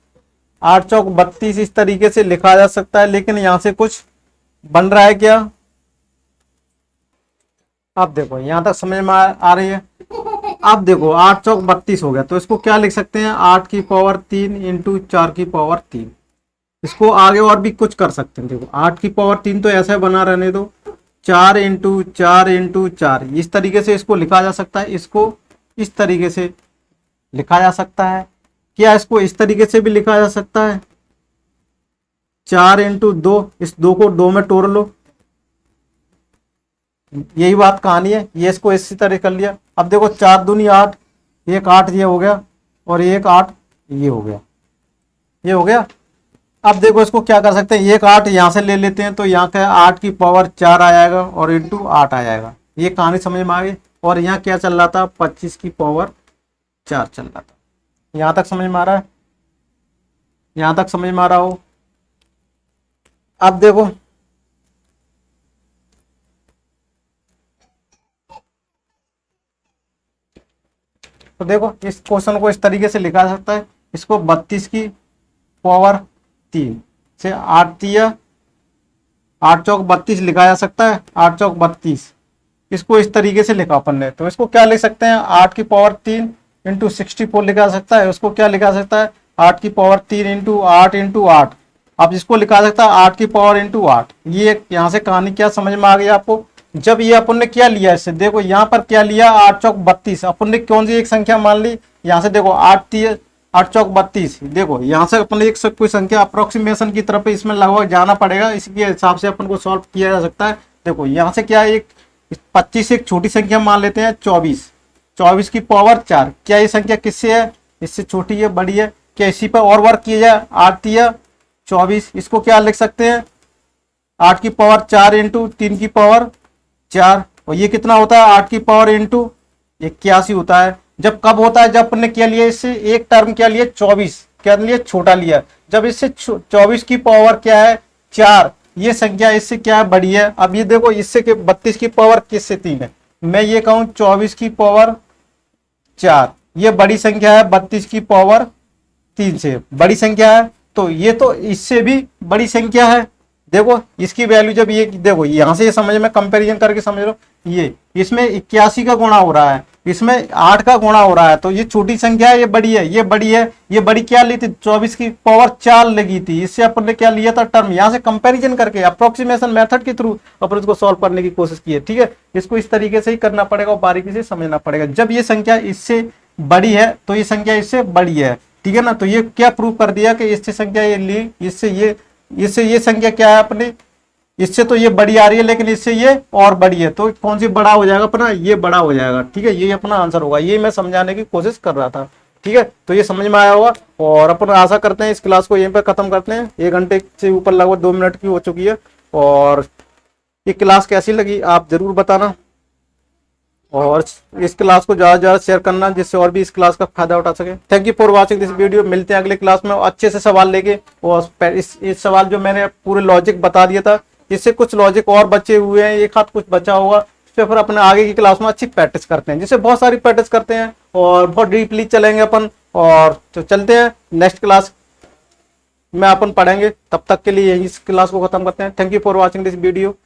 8 चौक 32 इस तरीके से लिखा जा सकता है, लेकिन यहां से कुछ बन रहा है क्या। अब देखो यहां तक समझ में आ रही है। अब देखो 8 चौक 32 हो गया, तो इसको क्या लिख सकते हैं, 8 की पावर 3 इंटू 4 की पावर 3। इसको आगे और भी कुछ कर सकते हैं। देखो 8 की पावर 3 तो ऐसा बना रहने दो, 4 इंटू 4 इंटू 4 इस तरीके से इसको लिखा जा सकता है। इसको इस तरीके से लिखा जा सकता है, क्या इसको इस तरीके से भी लिखा जा सकता है, 4 इंटू 2, इस 2 को 2 में तोड़ लो, यही बात कहानी है। ये इसको इसी तरह कर लिया। अब देखो 4 दूनी 8, 1 8 ये हो गया, और 1 8 ये हो गया, ये हो गया। अब देखो इसको क्या कर सकते हैं, 1 8 यहाँ से ले लेते हैं, तो यहाँ का 8 की पावर 4 आ जाएगा और इंटू 8 आ जाएगा। ये कहानी समझ में आ गई। और यहाँ क्या चल रहा था, 25 की पावर 4 चल रहा था। यहां तक समझ में आ रहा है, यहां तक समझ में आ रहा हो। अब देखो तो देखो इस क्वेश्चन को इस तरीके से लिखा जा सकता है। इसको 32 की पावर 3 से 8 चौक 32 लिखा जा सकता है, 8 चौक 32 इसको इस तरीके से लिखा अपन ने। तो इसको क्या लिख सकते हैं, 8 की पावर 3 इंटू 64 लिखा जा सकता है। उसको क्या लिखा जा सकता है, 8 की पावर 3 इंटू 8 इंटू 8। अब इसको लिखा जा सकता है 8 की पावर इंटू 8। ये यहाँ से कहानी क्या समझ में आ गई आपको। जब ये अपन ने क्या लिया इससे, देखो यहाँ पर क्या लिया, 8 चौक 32 अपन ने कौन सी एक संख्या मान ली, यहाँ से देखो 8 चौक 32। देखो यहाँ से अपन एक कोई संख्या अप्रोक्सीमेशन की तरफ इसमें लगभग जाना पड़ेगा, इसके हिसाब से अपन को सॉल्व किया जा सकता है। देखो यहाँ से क्या है, एक 25 एक छोटी संख्या मान लेते हैं 24, 24 की पावर 4। क्या ये संख्या किससे है, इससे छोटी है बड़ी है? क्या इसी पर और वर्क किया जाए, 8 या 24, इसको क्या लिख सकते हैं 8 की पावर 4 इंटू 3 की पावर 4, और ये कितना होता है 8 की पावर इंटू 81 होता है। जब कब होता है, जब अपन ने क्या लिया इससे एक टर्म क्या लिया 24, क्या लिया छोटा लिया। जब इससे 24 की पावर क्या है 4, ये संख्या इससे क्या है बड़ी है। अब ये देखो इससे 32 की पावर किससे 3 है, मैं ये कहूं 24 की पावर 4, ये बड़ी संख्या है 32 की पावर 3 से बड़ी संख्या है, तो ये तो इससे भी बड़ी संख्या है। देखो इसकी वैल्यू जब ये देखो यहाँ से ये समझ में कंपैरिजन करके समझ लो, ये इसमें 81 का गुणा हो रहा है, इसमें 8 का गुणा हो रहा है, तो ये छोटी संख्या है, ये बड़ी है, ये बड़ी है। ये बड़ी क्या ली थी 24 की पावर 4 लगी थी, इससे अपन ने क्या लिया था टर्म। यहाँ से कंपैरिजन करके अप्रोक्सीमेशन मेथड के थ्रू अपन इसको सॉल्व करने की कोशिश की है। ठीक है, इसको इस तरीके से ही करना पड़ेगा और बारीकी से समझना पड़ेगा। जब ये संख्या इससे बड़ी है तो ये संख्या इससे बड़ी है, ठीक है ना। तो ये क्या प्रूव कर दिया कि इससे संख्या ये ली, इससे ये संख्या क्या है अपने, इससे तो ये बड़ी आ रही है लेकिन इससे ये और बड़ी है, तो कौन सी बड़ा हो जाएगा अपना, ये बड़ा हो जाएगा। ठीक है, ये अपना आंसर होगा, ये मैं समझाने की कोशिश कर रहा था। ठीक है, तो ये समझ में आया होगा और अपन आशा करते हैं इस क्लास को यहीं पर खत्म करते हैं। 1 घंटे से ऊपर लगभग 2 मिनट की हो चुकी है, और ये क्लास कैसी लगी आप जरूर बताना, और इस क्लास को ज्यादा से ज्यादा शेयर करना जिससे और भी इस क्लास का फायदा उठा सके। Thank you for watching this video. मिलते हैं अगले क्लास में अच्छे से सवाल लेके, और इस सवाल जो मैंने पूरे लॉजिक बता दिया था, इससे कुछ लॉजिक और बचे हुए हैं, एक हाथ कुछ बचा होगा, इस पर फिर अपने आगे की क्लास में अच्छी प्रैक्टिस करते हैं, जिससे बहुत सारी प्रैक्टिस करते हैं और बहुत डीपली चलेंगे अपन। और तो चलते हैं नेक्स्ट क्लास में अपन पढ़ेंगे, तब तक के लिए इस क्लास को खत्म करते हैं। Thank you for watching this video.